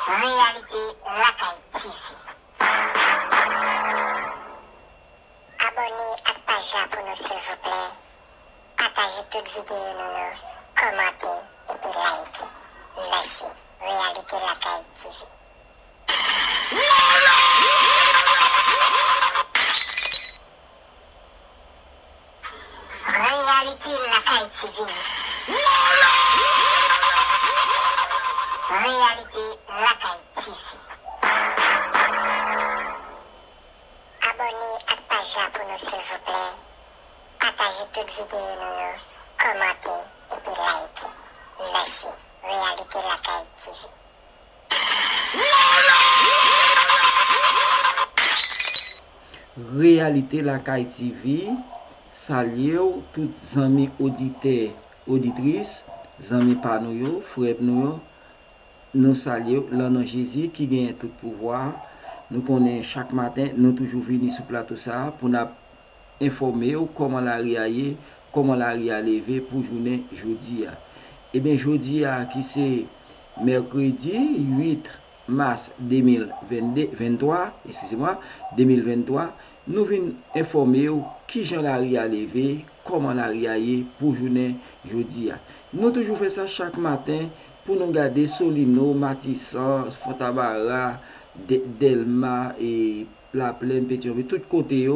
Réalité Lacaille TV. Abonnez à la page là pour nous, s'il vous plaît. Partagez toute vidéo, nous, commentez et puis likez. Merci. Réalité Lacaille TV. Réalité Lacaille TV. Réalité Lacaille TV. Abonnez à la page là pour nous, s'il vous plaît. Partagez toute vidéo, nous, commentez et puis likez. Merci. Réalité Lacaille TV. Réalité Lacaille TV, salut tous amis auditeurs, auditrices, amis par nous, frères nous saluons l'an Jésus qui gagne tout pouvoir. Nous connaissons chaque matin, nous toujours venir sur plateau ça pour nous informer comment la réailler, comment la lever pour journée jeudi. Et bien jeudi qui c'est mercredi 8 mars 2023, excusez-moi, 2023, nous venons informer qui j'en la lever, comment la réailler pour journée jeudi. Nous toujours fait ça chaque matin pour nous garder Solino, Matissan, Fontabara, Delma et La Plaine, Pétionville, tout côté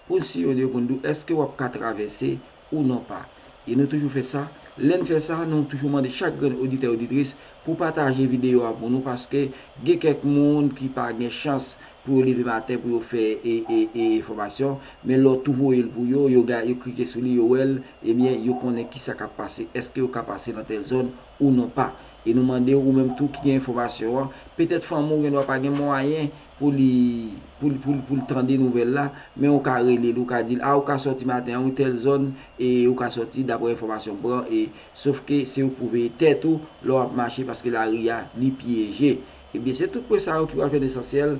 pour si on pour nous est-ce que vous pouvez traverser ou non pas. Et nous toujours fait ça. L'un fait ça, nous toujours demandé chaque auditeur auditrice pour partager vidéo pour nous parce que il y a quelques monde qui pas de chance pour lever matin pour faire et information mais l'autre tout il pour yo cliquer sur lui et bien yo connaît qui ça capable passer est-ce que yo capable passer dans telle zone ou non pas et nous demander ou même tout qui a information peut-être femme ou n'ont pas de moyen pour prendre des nouvelles là mais on ca relé ou ca dire on ca sorti matin ou telle zone et on ca sorti d'après information prend et sauf que si vous pouvez tête ou leur marcher parce que la ria li piégé. Et bien c'est tout pour ça qui va faire l'essentiel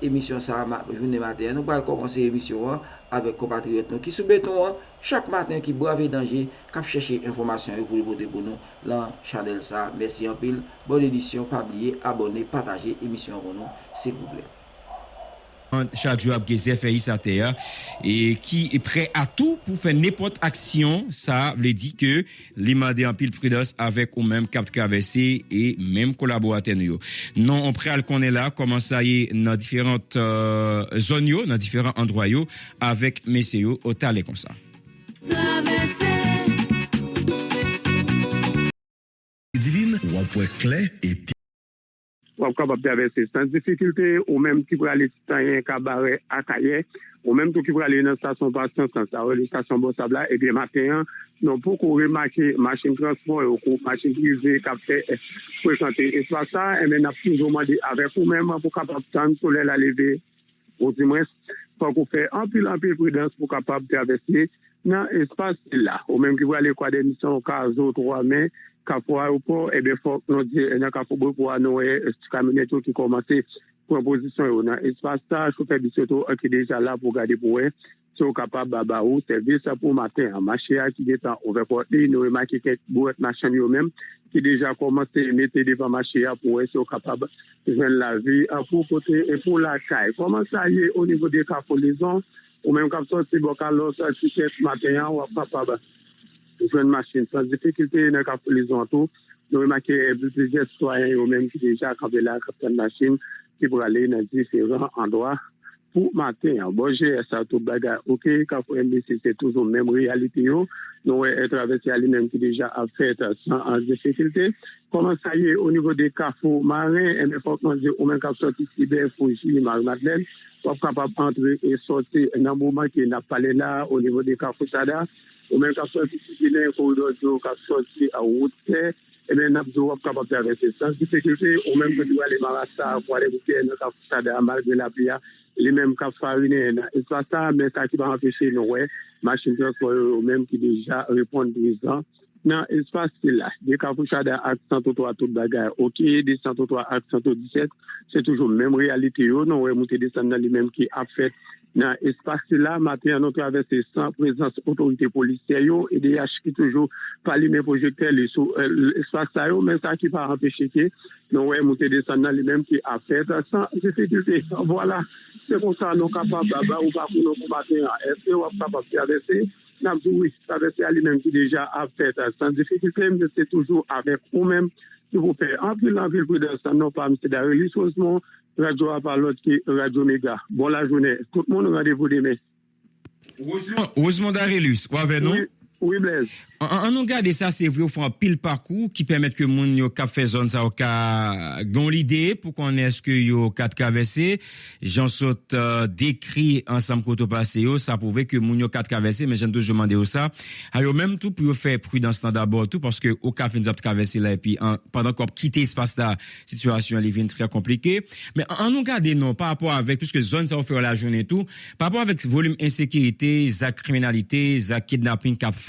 l'émission ça journée matin nous allons commencer l'émission avec compatriotes nous qui sous béton chaque matin qui brave danger cap chercher information pour voter pour nous dans channel ça. Merci en pile, bonne édition, pas oublier abonner, partager émission pour nous s'il vous plaît. Chaque jour fait ça terre et qui est prêt à tout pour faire n'importe action, ça veut dire que les mandé en pile prudence avec ou même cap traversé et même collaborateur nous. Non, on prêt à le connaître là comment ça y est dans différentes zones yo, dans différents endroits yo avec messieurs au talé comme ça. Divine ou un point clair et ou capable traverser sans difficulté ou même qui pour aller citoyen cabaret à Caillet ou même tout qui pour aller dans station patience sans ça les station Bossabla et bien matin non pour qu'on remarque machine transport ou machine privée qui fait fréquenter et soit ça et maintenant toujours demandé avec vous même pour capable prendre soleil la lever au moins faut qu'on fait un pile prudence pour capable traverser dans espace là ou même qui pour aller quoi des missions caso 3 mai Capo aéroport et bien faut nous dire dans Capo pour nous camionnette qui commencer proposition dans espace ça chauffeur de surtout qui déjà là pour garder pour sont capable baba ou service pour matin en marché qui est en overporté nous remarquer quelques boîtes machin eux même qui déjà commencé mettre devant marché pour être capable de joindre la vie pour côté et pour la caille comment ça y est au niveau des capolaisons ou même quand sorti bocalos ticket matin ou capable une machine sans difficulté dans les entours. Nous remarquons plusieurs citoyens eux-mêmes qui déjà avaient la machine qui pour aller dans différents endroits pour matin. Bon, j'ai ça tout bagarre. OK, quand c'est toujours même réalité. Nous traversé à lui-même qui déjà a fait sans difficulté. Comment ça y est au niveau des carrefours marins, il faut qu'on dise au même cap sorti cyber Fouji, Marie-Madeleine, pour capable entrer et sortir dans un moment qui n'a pas là au niveau des carrefours Sada. Ou même quand sorti dans corridor quand sorti à route et bien n'a pas capable traverser sans difficulté ou même que doit aller Marassa pour aller bouquer dans Sada malgré la pluie les mêmes cap fariner et ça mais ça qui va empêcher nous machine transport ou même qui déjà répondent présent dans l'espace là. Des Kapouchada à 103 tout bagaille. OK, des 103 à 117, c'est toujours même réalité. Non, ouais, monter descendre dans les mêmes qui a fait dans l'espace là, matin, on traverse sans présence autorité policière et des H qui toujours pas les mêmes projecteurs sur l'espace là, mais ça qui pas empêcher que non, ouais, monter descendre dans les mêmes qui a fait sans difficulté. Voilà, c'est pour ça nous capables ou pas pour nous combattre. Est-ce que on est capable de traverser? Oui, traverser à lui-même qui déjà a fait sans difficulté, mais c'est toujours avec vous-même qui vous fait en ville prudence, non pas M. Darelis, heureusement, Radio Apalote qui Radio Méga. Bon la journée. Tout le monde rendez-vous demain. Ousmane Darelis, ou avec nous? Oui, Blaise. On nous garde ça, c'est vrai, au fond, pile parcours qui permet que moun yo k'ap fait zone ça, gon l'idée pour qu'on est-ce que yo kat traverser. J'en saute décrit ensemble côté passé yo, ça prouve que moun yo kat traverser, mais j'en toujours demandé ça. Alors même tout pour faire prudence d'abord tout parce que au cas nous a traverser là et puis pendant qu'on quitter espace là, situation elle est très compliquée. Mais on nous garde non par rapport avec puisque zone ça va faire la journée tout, par rapport avec volume insécurité, za criminalité, za kidnapping qu'a fait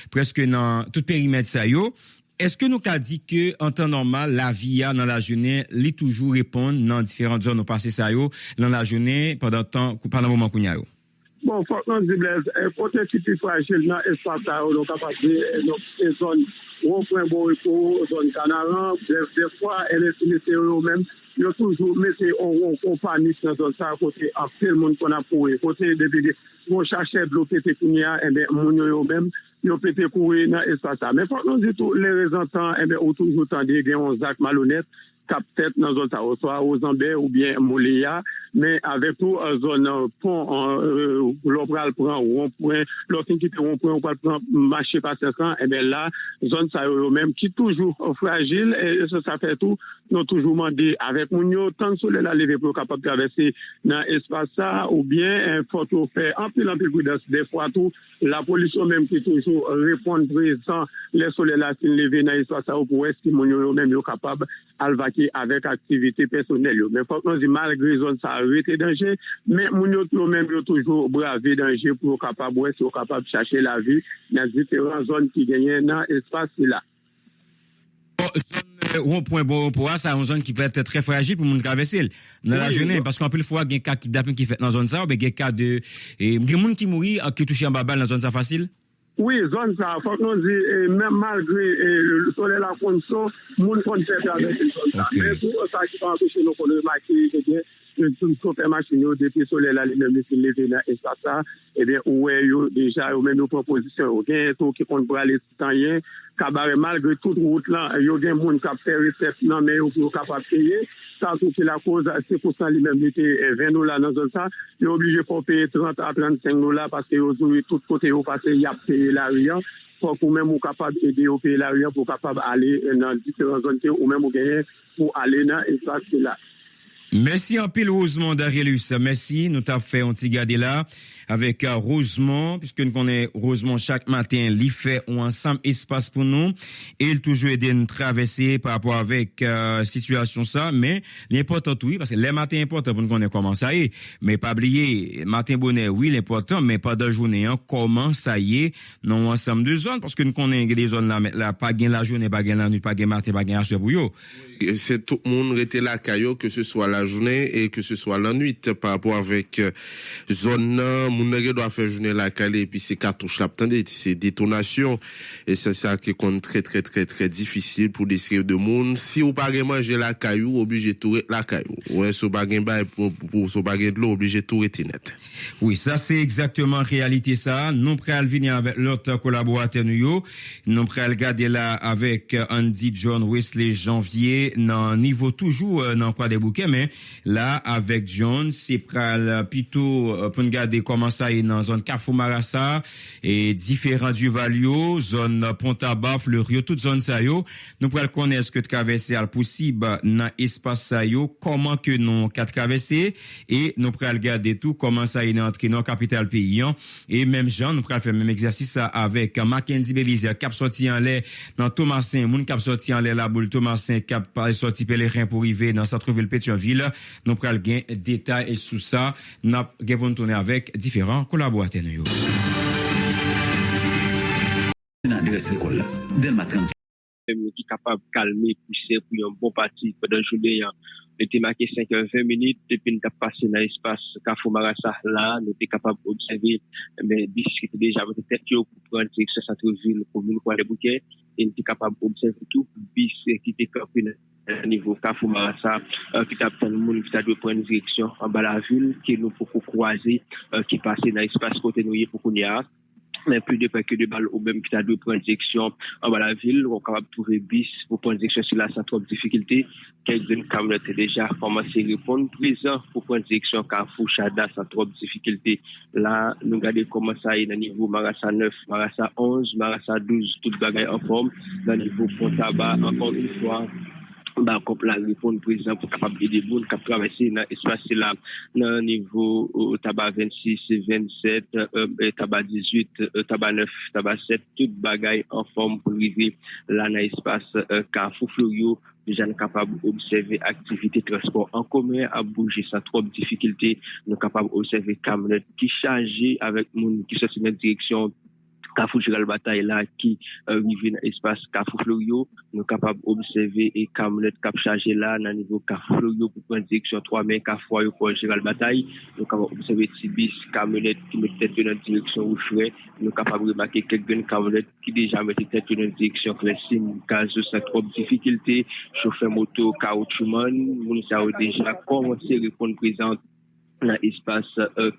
presque dans tout périmètre ça yo. Est-ce que nous qu'a dit que en temps normal la vie dans la journée li toujours répondre dans différentes zones au passé ça yo dans la journée pendant moment qu'on y a yo? Bon, faut qu'on dise Blaise, côté qui est fragile dans espace ça on capable de zone rond-point Borico, zone Canaran, des fois elle est eux-même yo toujours mettez on panique dans zone ça côté à tout le monde qu'on a pour côté depuis on chercher de l'eau pété kounia et ben moun yo même yo pété courir dans espace ça mais faut nous dire tous les représentants et ben toujours tendez gen on Zach malhonnête cap tête dans zone ça soit aux Zambé ou bien Moléa mais avec tout zone pont l'opéral prend rond-point l'autre qui rond-point on peut prendre marché par 500 et ben là zone ça yo même qui toujours fragile et ça fait tout nous toujours demander avec moun yo tant que soleil la lever pour capable traverser dans espace ça ou bien faut faire en pile prudence des fois tout la police même qui toujours répondre présent les soleil là qui lever dans espace ça pour est-ce que moun yo même yo capable alvaquer avec activité personnelle mais faut que nous dit malgré zone ça arrêter danger mais moun yo même yo toujours braver danger pour capable être capable chercher la vie dans différentes zones qui gagnent dans espace là. Point bon pour ça une zone qui peut être très fragile pour moun traverser dans la journée parce qu'en plus fois il y a cas kidnapping qui fait dans zone ça ou bien il y a cas de moun qui mourir qui touché en babal dans zone ça facile. Oui, zone ça, faut qu'on dise, même malgré le soleil la condition, moun kon fait avec une zone ça. Mais pour ça qui va empêcher nous qu'on remarquer que tout chauffeur machine depuis le soleil là, lui-même il levé dans espace ça, et bien ouais yo déjà yo même nos propositions, gain tout qui compte pour les citoyens, cabaret malgré toute route là, yo gen moun qui fait recette non mais yo pour capable payer. Ça tout c'est la cause c'est pour ça lui-même était 20 $ dans zone ça, il est obligé pour payer 30 à 35 $ parce que yo tout côté yo passer y a payé la rien. Pour même ou capable aider au pays la rien pour capable aller dans différentes zones ou même ou gagner pour aller dans espace là. Merci en pile Rosemont Darelis. Merci, nous t'avons fait un petit garder là avec Rosemont, puisque nous connaissons Rosemont chaque matin, il fait un ensemble espace pour nous et il toujours aider nous traverser par rapport avec situation ça, mais l'important oui, parce que les matins important pour nous connaître comment ça y est, mais pas oublier, matin bonheur, oui, l'important, mais pas de journée, hein, comment ça y est, non ensemble de zones, parce que nous connaissons des zones là, pas gain la journée, pas gain la nuit, pas gain matin, pas gain la soirée pour yo. C'est tout le monde était là caillou que ce soit la journée et que ce soit la nuit par rapport avec zone moun doit faire journée la calé et puis c'est cartouche là attendez c'est détonation et c'est ça qui est très très très très difficile pour des séries de monde si ou pas manger la caillou obligé tout la caillou ouais so pas gain pour so pas de l'eau obligé tout être net. Oui, ça c'est exactement réalité ça. Nous prêt à venir avec l'autre collaborateur nous prêt à regarder là avec Andy John Wesley Janvier dans niveau toujours dans quoi des bouquets mais là avec John c'est pral plutôt pour regarder comment ça est dans zone Carrefour Marassa et différents du Valio zone Pont-à-Baf le Rio toute zone ça yo nous pral connaître ce que traverser al possible dans espace ça yo comment que nous quatre traverser et nous pral regarder tout comment ça est entrer dans capitale pays et même Jean nous pral faire même exercice ça avec Mackenzie Belize cap sorti en l'air dans Thomasin moun cap sorti en l'air la boule Thomasin cap sorti pèlerin pour arriver dans centre-ville Pétionville nous pral gain détail et sous ça n'a gain tourner avec différents collaborateurs. traverser l'école là. Delma tranquille. Qui est capable de calmer, pousser pour un bon parti pendant la journée. Nous était marqué 5h20 depuis nous avons passé dans l'espace Carrefour Marassa là, nous était capable d'observer mais bis qui était déjà avec tête pour prendre direction centre-ville commune pour les bouquets et nous était capable d'observer tout bis qui était campé au niveau Carrefour Marassa qui t'a le monde qui t'a dû prendre direction en bas la ville qui nous pour croiser qui passait dans l'espace côté nous pour qu'on y a mais plus de que de balles ou même qui t'a dû prendre direction en bas la ville, on est capable de trouver bis pour prendre direction sur la sans trop de difficulté. Quelques camionnettes déjà commencé à répondre présent pour prendre direction Carrefour Chada sans trop de difficulté. Là, nous regardons comment ça est dans le niveau Marassa 9, Marassa 11, Marassa 12, toute bagaille en forme. Dans le niveau Pont-Tabac, encore une fois, bah, comme la répondre président pour capable aider les gens qui traverser dans l'espace là dans niveau tabac 26 27 tabac 18 tabac 9 tabac 7 toute bagaille en forme pour arriver là dans l'espace Carrefour Florio déjà nous capable d'observer activité transport en commun à bouger sans trop de difficulté nous capable d'observer camionnette qui chargé avec monde qui sorti dans direction Carrefour Général Bataille là qui arrive dans l'espace Carrefour Florio nous capable d'observer et camionnette cap chargé là dans niveau Carrefour Florio pour prendre direction 3 mai Carrefour pour Général Bataille nous capable d'observer Tibis camionnette qui met tête dans direction Rochefoucauld nous capable de remarquer quelques camionnettes qui déjà mettent tête dans direction Clessine cas sans trop de difficulté chauffeur moto caoutchouman nous ça déjà commencé à répondre présent dans l'espace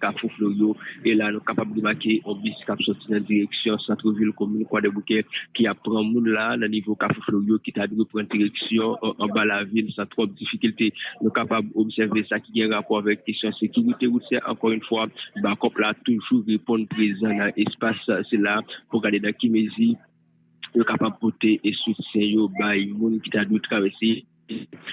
Carrefour Florio et là nous capables de marquer un bis cap sorti dans direction centre-ville commune Croix des Bouquets qui apprend monde là dans niveau Carrefour Florio qui t'a dû prendre direction en bas la ville sans trop de difficulté nous capables d'observer ça qui a rapport avec question sécurité routière encore une fois bah comme là toujours répondre présent dans l'espace c'est là pour regarder dans Kimézi nous capables de porter et soutien yo bah monde qui t'a dû traverser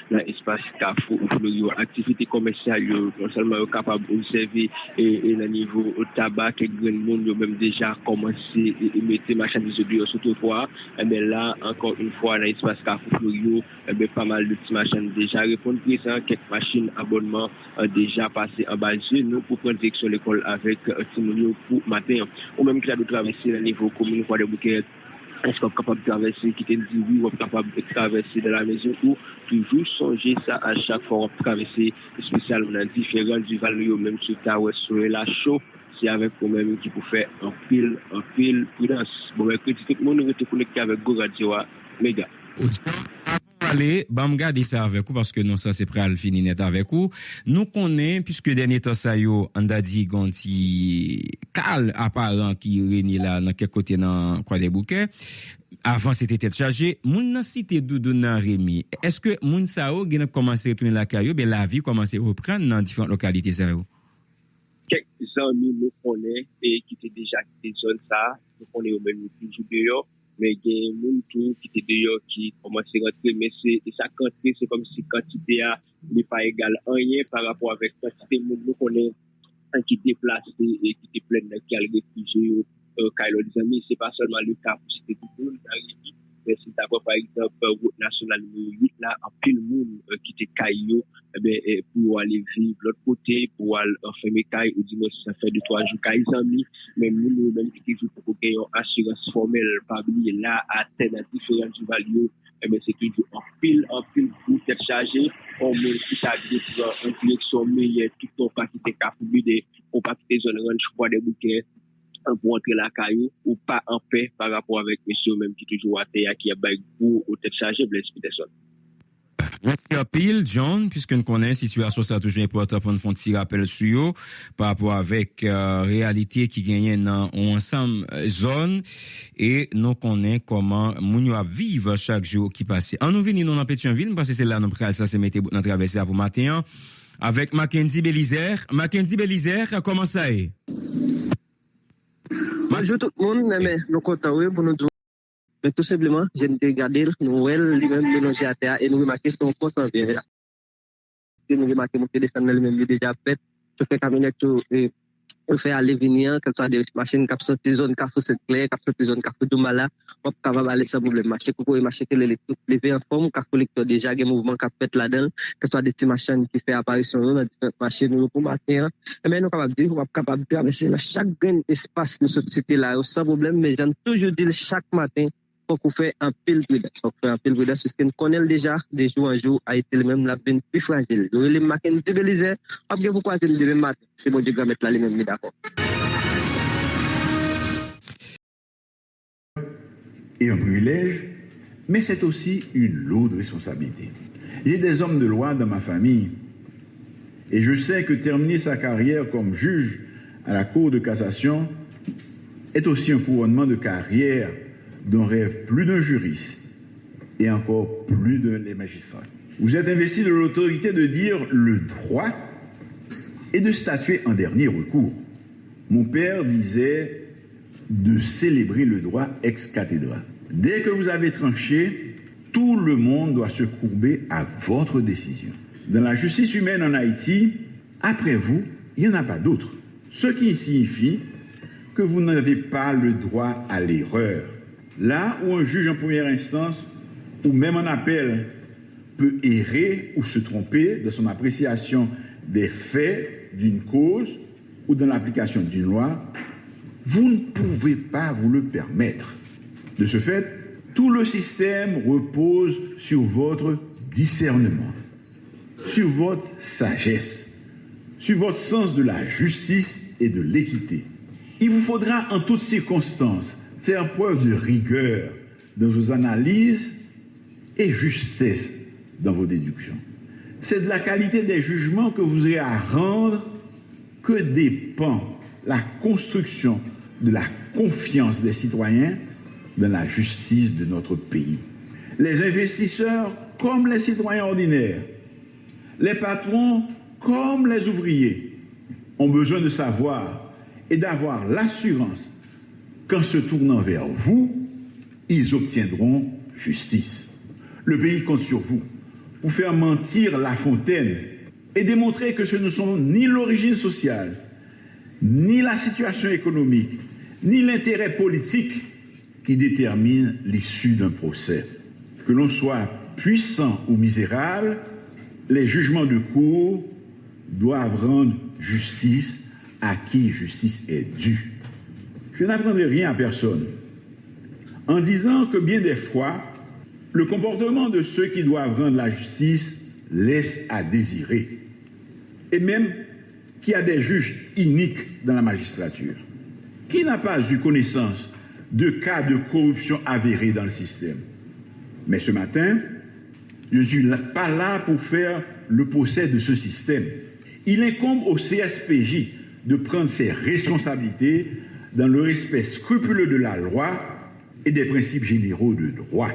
dans l'espace Carrefour Florio activité commerciale non seulement capable d'observer et le niveau au tabac et grand monde même déjà commencé et mettre marchandises dehors sur trottoir mais là encore une fois dans l'espace Carrefour Florio pas mal de petits marchandises déjà répondre présent quelques machines abonnement déjà passé en bas de nous pour prendre direction l'école avec Timonio pour matin ou même qui a de traverser le niveau commune Croix des Bouquets. Est-ce qu'on est capable de traverser, qui te dit oui, on est capable de traverser dans la maison ou toujours songer ça à chaque fois on traverser, spécialement dans différents du Valio, même sur ta ouest, sur la chaud, c'est avec vous-même qui peut faire un pile prudence. Bon, mais que tout le monde est connecté avec Go Radio, méga. Allez, bam garder ça avec vous parce que non ça c'est prêt à le finir net avec vous. Nous connaît puisque dernier temps ça yo on a dit gonti cal apparent qui régné là dans quel côté dans Croix des Bouquets. Avant c'était tête chargée, moun nan cité Doudou nan Rémi. Est-ce que moun sa yo gen commencé retourner la caillou ben la vie commencé reprendre dans différentes localités ça yo? Quelques amis nous connaît et qui étaient déjà quitté zone ça, nous connaît au même toujours dehors. Mais il y a des gens qui étaient dehors qui commencent à rentrer, mais ça quantité, c'est comme si quantité n'est pas égale à rien par rapport avec quantité de monde qu'on est qui déplacé et qui est plein de qui a réfugié Kailo des amis, c'est pas seulement le cas pour citer tout le monde, mais c'est d'abord par exemple route nationale numéro 8 là en pile monde qui était Kailo pour aller vivre l'autre côté pour aller enfermer Kailo ou dimanche ça fait 2-3 jours Kailo amis même nous même qui toujours pour qu'il y ait une assurance formelle pas oublier là à terre dans différents valeurs c'est toujours en pile pour être chargé on met qui ça en direction meilleure tout ton pas qui était capable de pour pas quitter zone ranch Croix des Bouquets pour entrer la caillou ou pas en paix par rapport avec monsieur même qui toujours à terre qui a bail pour être chargé Blaise Peterson. Merci à pile, John, puisque nous connaissons la situation, ça toujours important pour nous faire un petit rappel sur eux, par rapport avec réalité qui gagne dans ensemble zone, et nous connaissons comment nous vivre chaque jour qui passe. En nous venons dans Pétionville, parce que c'est là nous prenons ça, c'est mettre dans traverser pour matin, avec Mackenzie Belizer. Mackenzie Belizer, comment ça est? Bonjour tout le monde, mais nous comptons pour nous dire. Mais tout simplement, j'ai regardé Noël lui-même mélangé à terre et nous remarquons son poste en vert. Nous remarquons mon téléphone lui-même déjà fait. Je fais camionnette on fait aller venir, que ce soit des machines qui sont sorties zone Carrefour Saint-Clair, qui sont sorties zone Carrefour Doumala, on peut capable aller sans problème. Marché Coco et marché qui levé en forme, qui collecteur déjà, des mouvements qui fait là-dedans, que ce soit des petites machines qui fait apparition dans différentes machines, nous combattre. Et mais nous capable dire, on va capable de traverser chaque grand espace de cette cité-là, sans problème, mais j'aime toujours dire chaque matin, pour qu'on fait un pile prudence. On fait un pile prudence parce qu'on connaît déjà, de jour en jour, a été le même, la peine plus fragile. Donc, les maquins civilisés, après, pourquoi c'est le deuxième matin? C'est bon, Dieu va mettre là les mêmes, d'accord. Et un privilège, mais c'est aussi une lourde responsabilité. J'ai des hommes de loi dans ma famille, et je sais que terminer sa carrière comme juge à la Cour de cassation est aussi un couronnement de carrière dont rêve plus d'un juriste et encore plus de les magistrats. Vous êtes investi de l'autorité de dire le droit et de statuer en dernier recours. Mon père disait de célébrer le droit ex cathedra. Dès que vous avez tranché, tout le monde doit se courber à votre décision. Dans la justice humaine en Haïti, après vous, il n'y en a pas d'autre. Ce qui signifie que vous n'avez pas le droit à l'erreur. Là où un juge en première instance, ou même en appel, peut errer ou se tromper de son appréciation des faits d'une cause ou dans l'application d'une loi, vous ne pouvez pas vous le permettre. De ce fait, tout le système repose sur votre discernement, sur votre sagesse, sur votre sens de la justice et de l'équité. Il vous faudra en toutes circonstances faire preuve de rigueur dans vos analyses et justesse dans vos déductions. C'est de la qualité des jugements que vous aurez à rendre que dépend la construction de la confiance des citoyens dans la justice de notre pays. Les investisseurs comme les citoyens ordinaires, les patrons comme les ouvriers ont besoin de savoir et d'avoir l'assurance qu'en se tournant vers vous, ils obtiendront justice. Le pays compte sur vous pour faire mentir La Fontaine et démontrer que ce ne sont ni l'origine sociale, ni la situation économique, ni l'intérêt politique qui déterminent l'issue d'un procès. Que l'on soit puissant ou misérable, les jugements de cour doivent rendre justice à qui justice est due. Je n'apprendrai rien à personne en disant que bien des fois, le comportement de ceux qui doivent rendre la justice laisse à désirer, et même qu'il y a des juges iniques dans la magistrature. Qui n'a pas eu connaissance de cas de corruption avérés dans le système? Mais ce matin, je ne suis pas là pour faire le procès de ce système. Il incombe au CSPJ de prendre ses responsabilités dans le respect scrupuleux de la loi et des principes généraux de droit.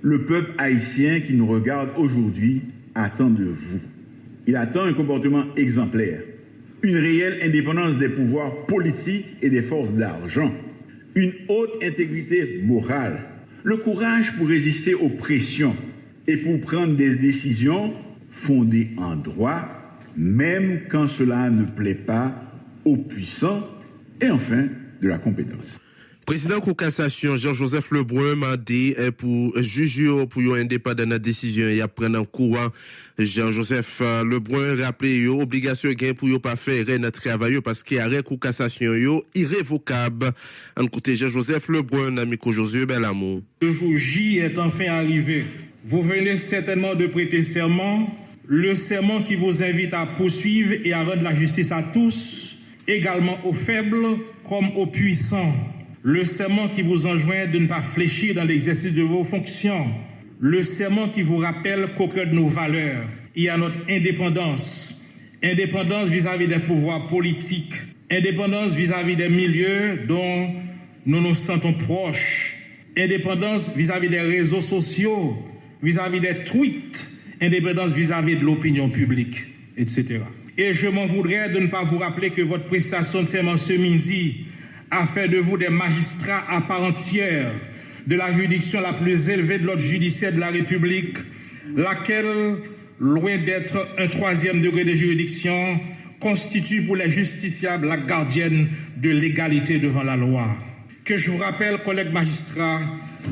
Le peuple haïtien qui nous regarde aujourd'hui attend de vous. Il attend un comportement exemplaire, une réelle indépendance des pouvoirs politiques et des forces d'argent, une haute intégrité morale, le courage pour résister aux pressions et pour prendre des décisions fondées en droit, même quand cela ne plaît pas aux puissants, et enfin de la compétence. Président Cour cassation Jean-Joseph Lebrun m'a dit pour juger pour une indépendance de décision et prendre en courant Jean-Joseph Lebrun rappelé yo obligation gain pour yo pas faire notre travail parce que arrêt Cour cassation yo irrévocable. En côté Jean-Joseph Lebrun amico Josué Belamour. Le jour J est enfin arrivé. Vous venez certainement de prêter serment, le serment qui vous invite à poursuivre et à rendre la justice à tous, également aux faibles comme aux puissants. Le serment qui vous enjoint de ne pas fléchir dans l'exercice de vos fonctions. Le serment qui vous rappelle qu'au cœur de nos valeurs, il y a notre indépendance. Indépendance vis-à-vis des pouvoirs politiques. Indépendance vis-à-vis des milieux dont nous nous sentons proches. Indépendance vis-à-vis des réseaux sociaux, vis-à-vis des tweets. Indépendance vis-à-vis de l'opinion publique, etc. Et je m'en voudrais de ne pas vous rappeler que votre prestation de serment ce midi a fait de vous des magistrats à part entière de la juridiction la plus élevée de l'ordre judiciaire de la République, laquelle, loin d'être un troisième degré de juridiction, constitue pour les justiciables la gardienne de l'égalité devant la loi. Que je vous rappelle, collègues magistrats,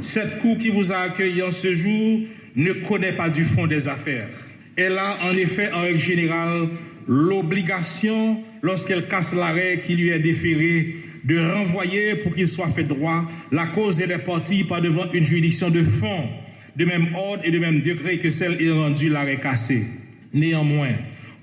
cette cour qui vous a accueilli en ce jour ne connaît pas du fond des affaires. Elle a en effet, en règle générale, l'obligation, lorsqu'elle casse l'arrêt qui lui est déféré, de renvoyer pour qu'il soit fait droit la cause et les parties par devant une juridiction de fond, de même ordre et de même degré que celle ayant rendu l'arrêt cassé. Néanmoins,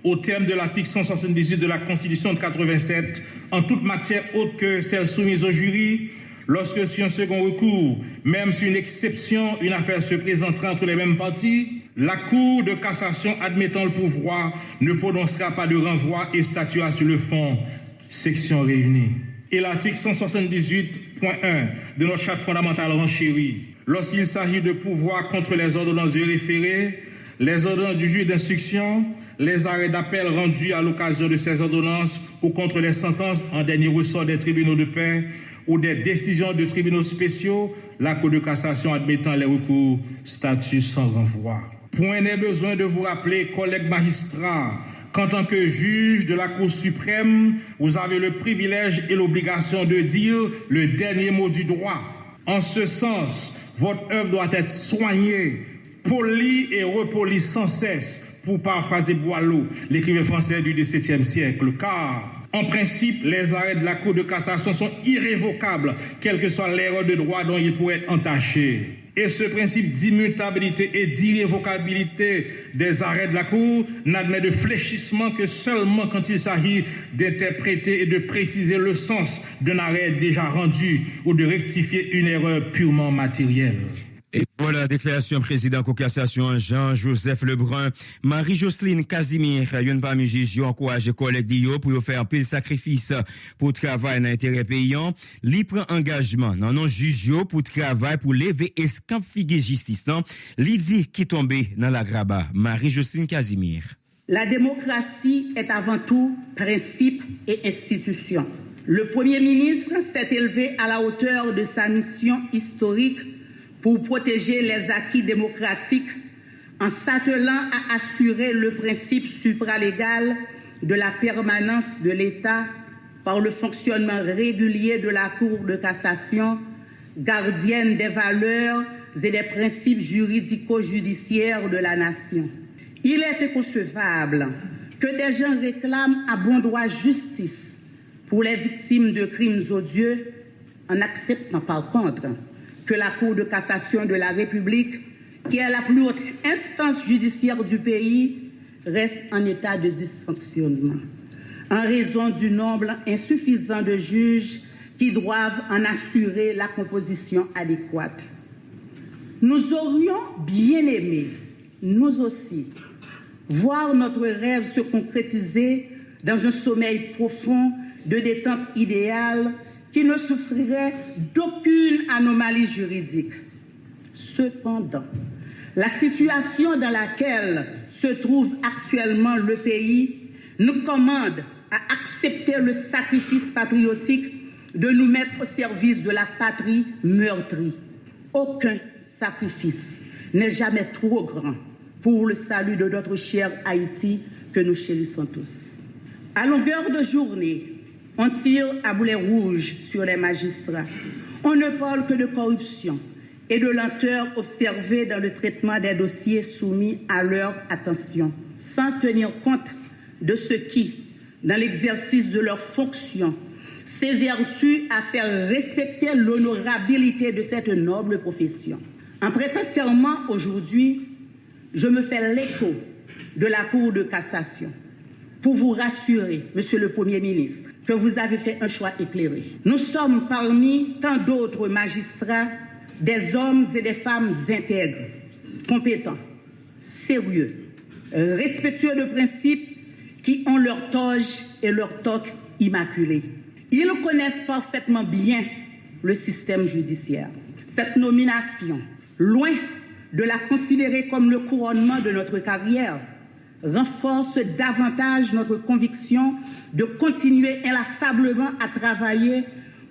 au terme de l'article 178 de la Constitution de 87, en toute matière autre que celle soumise au jury, lorsque sur un second recours, même sur une exception, une affaire se présentera entre les mêmes parties, la Cour de cassation admettant le pouvoir ne prononcera pas de renvoi et statuera sur le fond, section réunie. Et l'article 178.1 de notre charte fondamentale renchérit, lorsqu'il s'agit de pouvoir contre les ordonnances de référé, les ordonnances du juge d'instruction, les arrêts d'appel rendus à l'occasion de ces ordonnances ou contre les sentences en dernier ressort des tribunaux de paix ou des décisions de tribunaux spéciaux, la Cour de cassation admettant les recours statut sans renvoi. Point n'est besoin de vous rappeler, collègues magistrats, qu'en tant que juge de la Cour suprême, vous avez le privilège et l'obligation de dire le dernier mot du droit. En ce sens, votre œuvre doit être soignée, polie et repolie sans cesse, pour paraphraser Boileau, l'écrivain français du XVIIe siècle, car, en principe, les arrêts de la Cour de cassation sont irrévocables, quelle que soit l'erreur de droit dont ils pourraient être entachés. Et ce principe d'immutabilité et d'irrévocabilité des arrêts de la Cour n'admet de fléchissement que seulement quand il s'agit d'interpréter et de préciser le sens d'un arrêt déjà rendu ou de rectifier une erreur purement matérielle. Et voilà, déclaration président de cassation Jean-Joseph Lebrun. Marie-Jocelyne Casimir, une parmi juges, encourage les collègues d'IO pour faire un pile sacrifice pour travailler dans l'intérêt paysan. Li prend engagement dans nos juges pour travailler pour lever escamp figue justice. Non, li dit qui tombe dans la graba. Marie-Jocelyne Casimir. La démocratie est avant tout principe et institution. Le Premier ministre s'est élevé à la hauteur de sa mission historique pour protéger les acquis démocratiques en s'attelant à assurer le principe supralégal de la permanence de l'État par le fonctionnement régulier de la Cour de cassation, gardienne des valeurs et des principes juridico-judiciaires de la nation. Il est inconcevable que des gens réclament à bon droit justice pour les victimes de crimes odieux en acceptant par contre que la Cour de cassation de la République, qui est la plus haute instance judiciaire du pays, reste en état de dysfonctionnement, en raison du nombre insuffisant de juges qui doivent en assurer la composition adéquate. Nous aurions bien aimé, nous aussi, voir notre rêve se concrétiser dans un sommeil profond de détente idéale qui ne souffrirait d'aucune anomalie juridique. Cependant, la situation dans laquelle se trouve actuellement le pays nous commande à accepter le sacrifice patriotique de nous mettre au service de la patrie meurtrie. Aucun sacrifice n'est jamais trop grand pour le salut de notre cher Haïti que nous chérissons tous. À longueur de journée, on tire à boulet rouge sur les magistrats. On ne parle que de corruption et de lenteur observée dans le traitement des dossiers soumis à leur attention, sans tenir compte de ce qui, dans l'exercice de leurs fonctions, s'évertuent à faire respecter l'honorabilité de cette noble profession. En prêtant serment aujourd'hui, je me fais l'écho de la Cour de cassation pour vous rassurer, Monsieur le Premier ministre, que vous avez fait un choix éclairé. Nous sommes parmi tant d'autres magistrats, des hommes et des femmes intègres, compétents, sérieux, respectueux de principes qui ont leur toge et leur toque immaculés. Ils connaissent parfaitement bien le système judiciaire. Cette nomination, loin de la considérer comme le couronnement de notre carrière, renforce davantage notre conviction de continuer inlassablement à travailler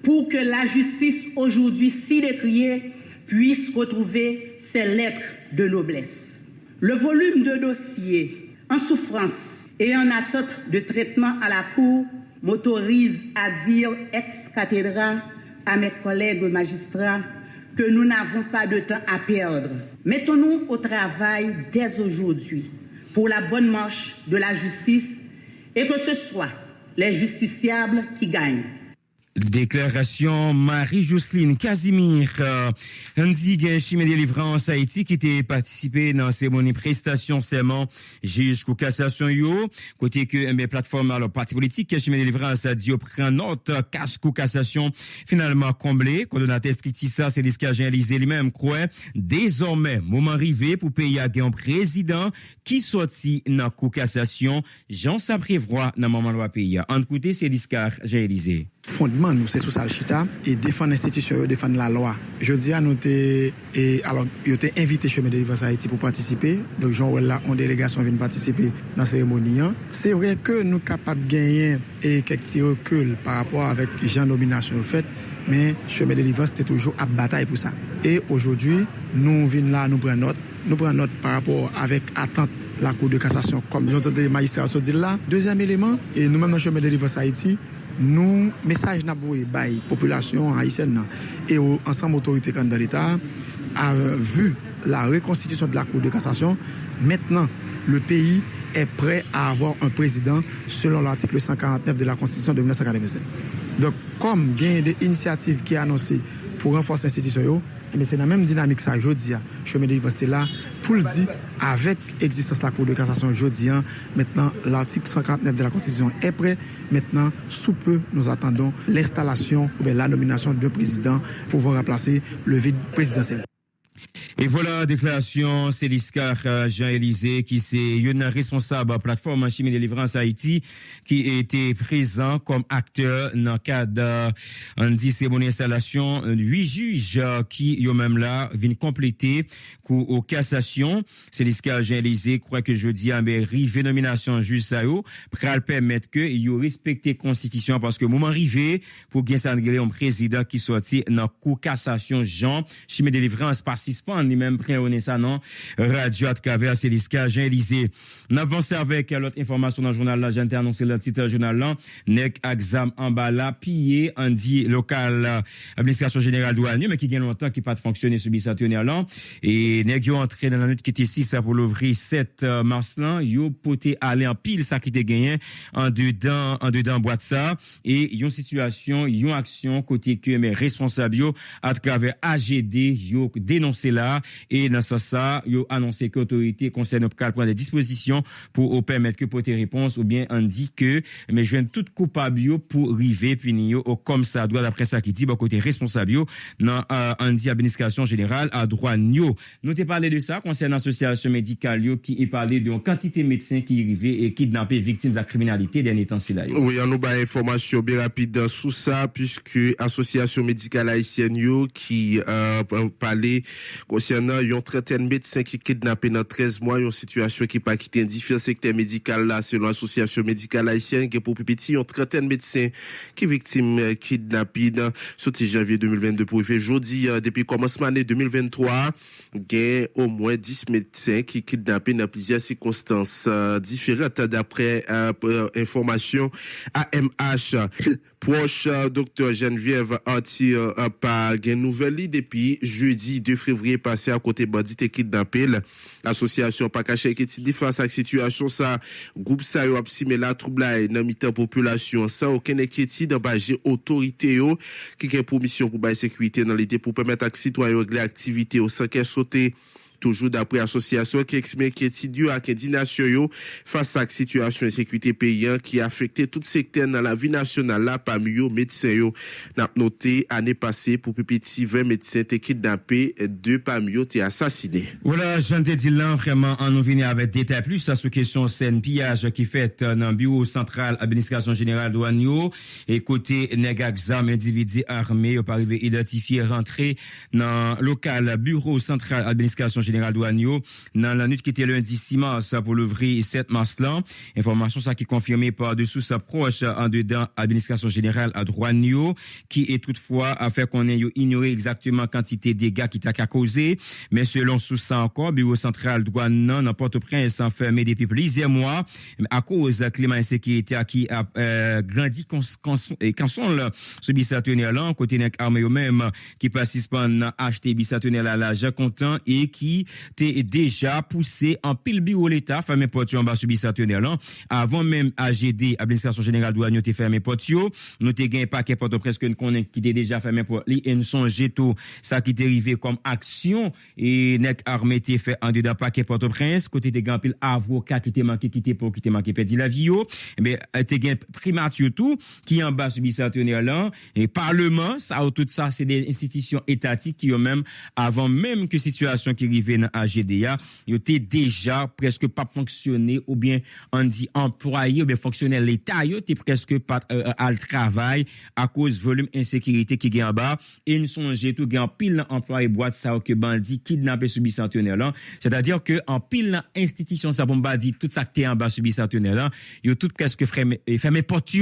pour que la justice aujourd'hui si décriée puisse retrouver ses lettres de noblesse. Le volume de dossiers en souffrance et en attente de traitement à la Cour, m'autorise à dire ex cathedra à mes collègues magistrats que nous n'avons pas de temps à perdre. Mettons-nous au travail dès aujourd'hui pour la bonne marche de la justice et que ce soit les justiciables qui gagnent. Déclaration Marie-Jocelyne Casimir, Andy Chimé délivrance Haïti qui était participé dans la cérémonie prestation serment juge kou cassation yo, côté que mes plateformes alors parti politique Chimé délivrance a dit prend note casse kou cassation finalement comblé, coordonnateur Stritissa c'est Lisca Élysée lui-même croit désormais moment arrivé pour payer à un président qui sorti dans kou cassation, Jean ça prévoit dans moment loi pays. En côté c'est Lisca Élysée. Fondement nous c'est sous ça chita et défendre l'institution, défendre la loi. Je dis à noter et alors il était invité chez Délivrance Haïti pour participer. Donc Jean là en délégation vient participer dans la cérémonie. C'est vrai que nous capables de gagner et quelques petits recul par rapport avec Jean nomination au fait, mais chemin de délivrance c'était toujours à bataille pour ça. Et aujourd'hui, nous venons là nous prenons note par rapport avec attente la Cour de cassation comme les magistrats se dit là. Deuxième élément et nous-mêmes dans chemin de délivrance Haïti nous message n'a voué bail population haïtienne et ensemble autorité dans l'État a vu la reconstitution de la Cour de cassation. Maintenant, le pays est prêt à avoir un président selon l'article 149 de la Constitution de 1987. Donc, comme il y a des initiatives qui sont annoncées pour renforcer l'institution, mais c'est la même dynamique ça, je dis, chemin de l'université là, pour le dire, avec l'existence de la Cour de cassation, je dis, maintenant, l'article 149 de la Constitution est prêt. Maintenant, sous peu, nous attendons l'installation ou bien la nomination d'un président pour pouvoir remplacer le vide présidentiel. Et voilà, déclaration Céliscar Jean-Élysée, qui c'est une responsable plateforme Chimie Délivrance Haïti, qui était présent comme acteur dans le cadre d'une cérémonie d'installation. 8 juges qui, eux même là, viennent compléter aux cassations. Céliscar Jean-Élysée croit que jeudi, mais rive nomination juge ça yo, pral permettre que yo respecter constitution parce que moment arrivé pour gagner ça un président qui sorti dans cour cassation Jean Chimie Délivrance participant lui-même prêt ça non radio à travers Céliscar Jean-Élysée. On avance avec l'autre information dans le journal là, j'ai annoncé le titre journal là, nèg exam en bas là pillé en dit local administration générale douanier mais qui gagne longtemps qui pas de fonctionner sur bicentenaire là et nèg yo entré dans la nuit qui était 6 pour l'ouvrir 7 mars là, yo poté aller en pile ça qui était gagné en dedans boîte ça et yon situation, yon action côté que mes responsables yo à travers AGD yo dénoncé là et dans ça yo annoncé que l'autorité concerne prendre des dispositions pour permettre que porter réponse ou bien on dit que mais joindre tout coupable yo pour river punir yo comme ça doit d'après ça qui dit côté responsable yo dans on dit administration générale à droit yo. Nous t'ai parlé de ça concernant l'association médicale yo qui est parlé de quantité de médecins qui arrivé et kidnappé victimes de la criminalité dernier temps c'est là. Oui, on nous ba information bien rapide sous ça puisque association médicale haïtienne yo qui parler concernant une trentaine de médecins qui kidnappé dans 13 mois, une situation qui pas quitté différents secteurs médicaux là selon l'association médicale haïtienne qui pour petit une trentaine de médecins qui victimes kidnappés dans sorti janvier 2022 pour jeudi depuis commencement année 2023, gain au moins 10 médecins qui kidnappés dans plusieurs circonstances différentes d'après information AMH proche docteur Geneviève Arthur par gain nouvelle depuis jeudi 2 février passé à côté bandit et kidnappé l'association pas caché qui dit face à cette situation ça groupe ça yo absimé la trouble dans mi-temps population ça aucun inquiétude dans bager autorité yo qui a pour mission pour bailler sécurité dans l'idée pour permettre à citoyens régler activité au sans qu'elle sauter toujours d'après association qui exprime inquiétude à indignation yo face à situation de sécurité paysan qui a affecté tout secteur dans la vie nationale là parmi yo médecins yo n'a noté année passée pour petit 20 médecins étaient kidnappés 2 parmi yo étaient assassinés. Voilà, j'en te dis là vraiment en nous venir avec détails plus sur question scène pillage qui fait dans bureau central administration générale douane yo et côté nèg exam individu armé yo pas arrivé identifier rentrer dans local bureau central administration générale douanier dans la nuit qui était lundi 6 mars pour l'ouvrir 7 mars là. Information ça qui est confirmée par des sources proches en dedans administration générale à douanier qui est toutefois a fait qu'on ait ignoré exactement quantité de dégâts qui t'a causé, mais selon source ça encore bureau central douane dans Port-au-Prince enfermé depuis plusieurs mois à cause climat insécurité qui a grandi console ce bisatonel là côté nek armé eux même qui participent à acheter bisatonel à l'argent comptant et qui était déjà poussé en pile bureau l'état fermé porte en bas ce bisatonel là avant même AGD administration générale douane était fermé porte nous te gain paquet porte presque nous connaît qui était déjà fermé pour li et nous songe tout ça qui est arrivé comme action et nek armé était fait en dedans paquet Port-au-Prince côté de gampil avocat qui était manqué perdu la vie mais te gain primature tout qui en bas ce bisatonel là et parlement ça tout ça c'est des institutions étatiques qui ont même avant même que situation qui arrivait dans AGDA ils étaient déjà presque pas fonctionné ou bien on dit employé ou bien fonctionnaire l'état ils étaient presque pas à le travail à cause volume insécurité qui gagne en bas et nous songe tout gagne pile employé boîte ça que bandit kidnappé sous bicentenaire là c'est-à-dire que en pile institution ça bomba dit tout ça qui est en bas sous bicentenaire là ils tout presque fermé porte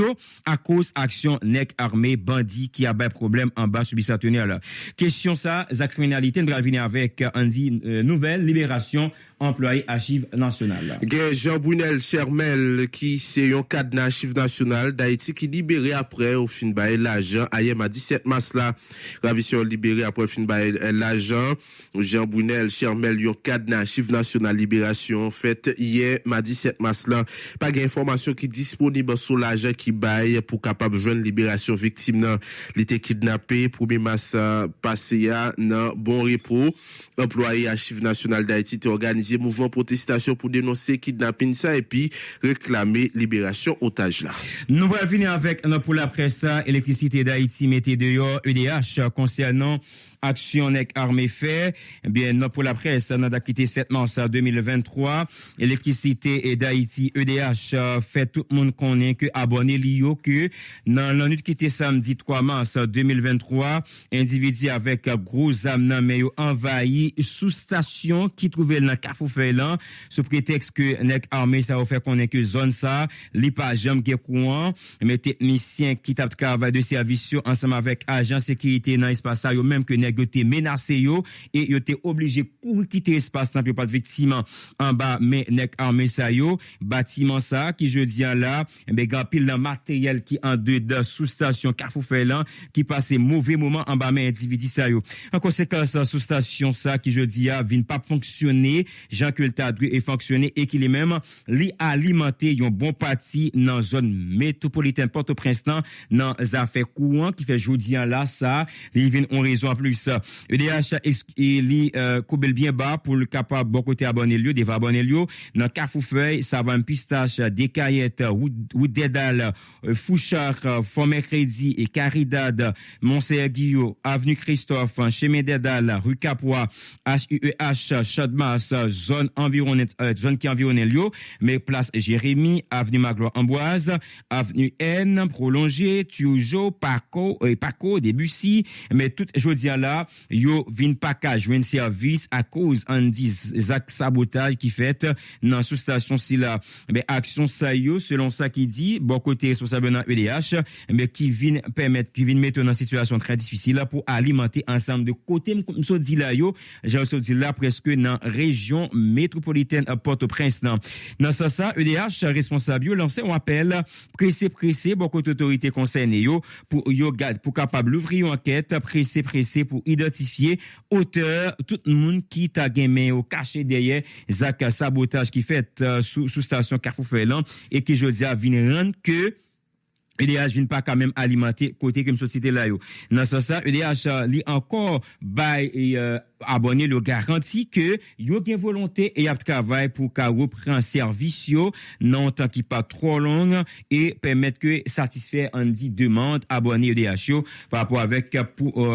à cause action nèg armé bandit qui a ben problème en bas sous bicentenaire là question ça la criminalité nous va venir avec Andy nouvelle libération employé archives nationales. Jean Brunel Chermel qui c'est un cadre archives nationales d'Haïti qui libéré après au fin bail l'argent hier à 17 mars là ravition libéré après fin bail l'argent Jean Brunel Chermel un cadre archives nationales libération fait hier à 17 mars là pas d'information qui disponible sur l'argent qui bail pour capable joindre libération victime nan l'été kidnappé 1er mars passé dans bon repos employé archives nationales d'Haïti t'est organisé mouvement protestation pour dénoncer kidnapping ça et puis réclamer libération otage là. Nous allons venir avec pour la presse électricité d'Haïti mettez dehors EDH concernant action nek armée fait bien pour la presse on a quitté 7 mars 2023 électricité d'Haïti EDH fait tout le monde connaît que abonné lio que dans la nuit qui était samedi 3 mars 2023 individu avec gros âme mais envahi sous-station qui trouvait dans Carrefour là sous prétexte que nek armée ça fait connaît que zone ça li pas jamais gen courant mais technicien qui t'a travail de service ensemble avec agent sécurité dans espace ça yo même que nèg était menacé yo et yo était obligé courir quitter espace là pour pas de victime en bas mais nèg armé ça yo bâtiment ça qui je dis là ben grand pile de matériel qui en dedans sous station Carrefour là qui passe mauvais moment en bas mais individu ça yo en conséquence sous station ça qui je dis a vinn pas fonctionner Jean que le tadru est fonctionner et qu'il est même li alimenter un bon parti dans zone métropolitaine Port-au-Prince dans affaires courant qui fait jodi là ça li vinn on raison en plus EDH li koubel bien bas pour le capable bon côté abonné lieu des abonné lieu dans Carrefour savane pistache Descaillettes Route Dédale Fouchard Former Crédit et Caridad Montserguillo avenue Christophe chemin Dédale rue Capois HUEH Chadmas zone environnante zone qui environne lieu mais place Jérémy avenue Magloire Amboise avenue N prolongée toujours Paco Debussy mais tout jodi là yo vinn pas ka joindre service à cause en dit sabotage qui fait dans sous station si là mais action ça yo selon ça qui dit bon côté responsable dans EDH mais qui vinn permettre qui vinn mettre dans situation très difficile là pour alimenter ensemble de côté comme ça dit là yo j'ai dit là presque dans région métropolitaine à Port-au-Prince dans ça EDH responsable yo lancer un appel pressé beaucoup d'autorités concernées yo pour capable ouvrir une enquête pressé pour identifier auteur tout le monde qui t'a gagné au caché derrière zak sabotage qui fait sous station Carrefour là et qui je dis à venir rendre que EDH vient pas quand même alimenter côté comme société là yo dans ça EDH li encore bail abonné le garantie que yo gen volonté et y a travail pour qu'a reprend service yo non temps qui pas trop long et permettre que satisfaire en dit demande abonné EDH yo par rapport avec pour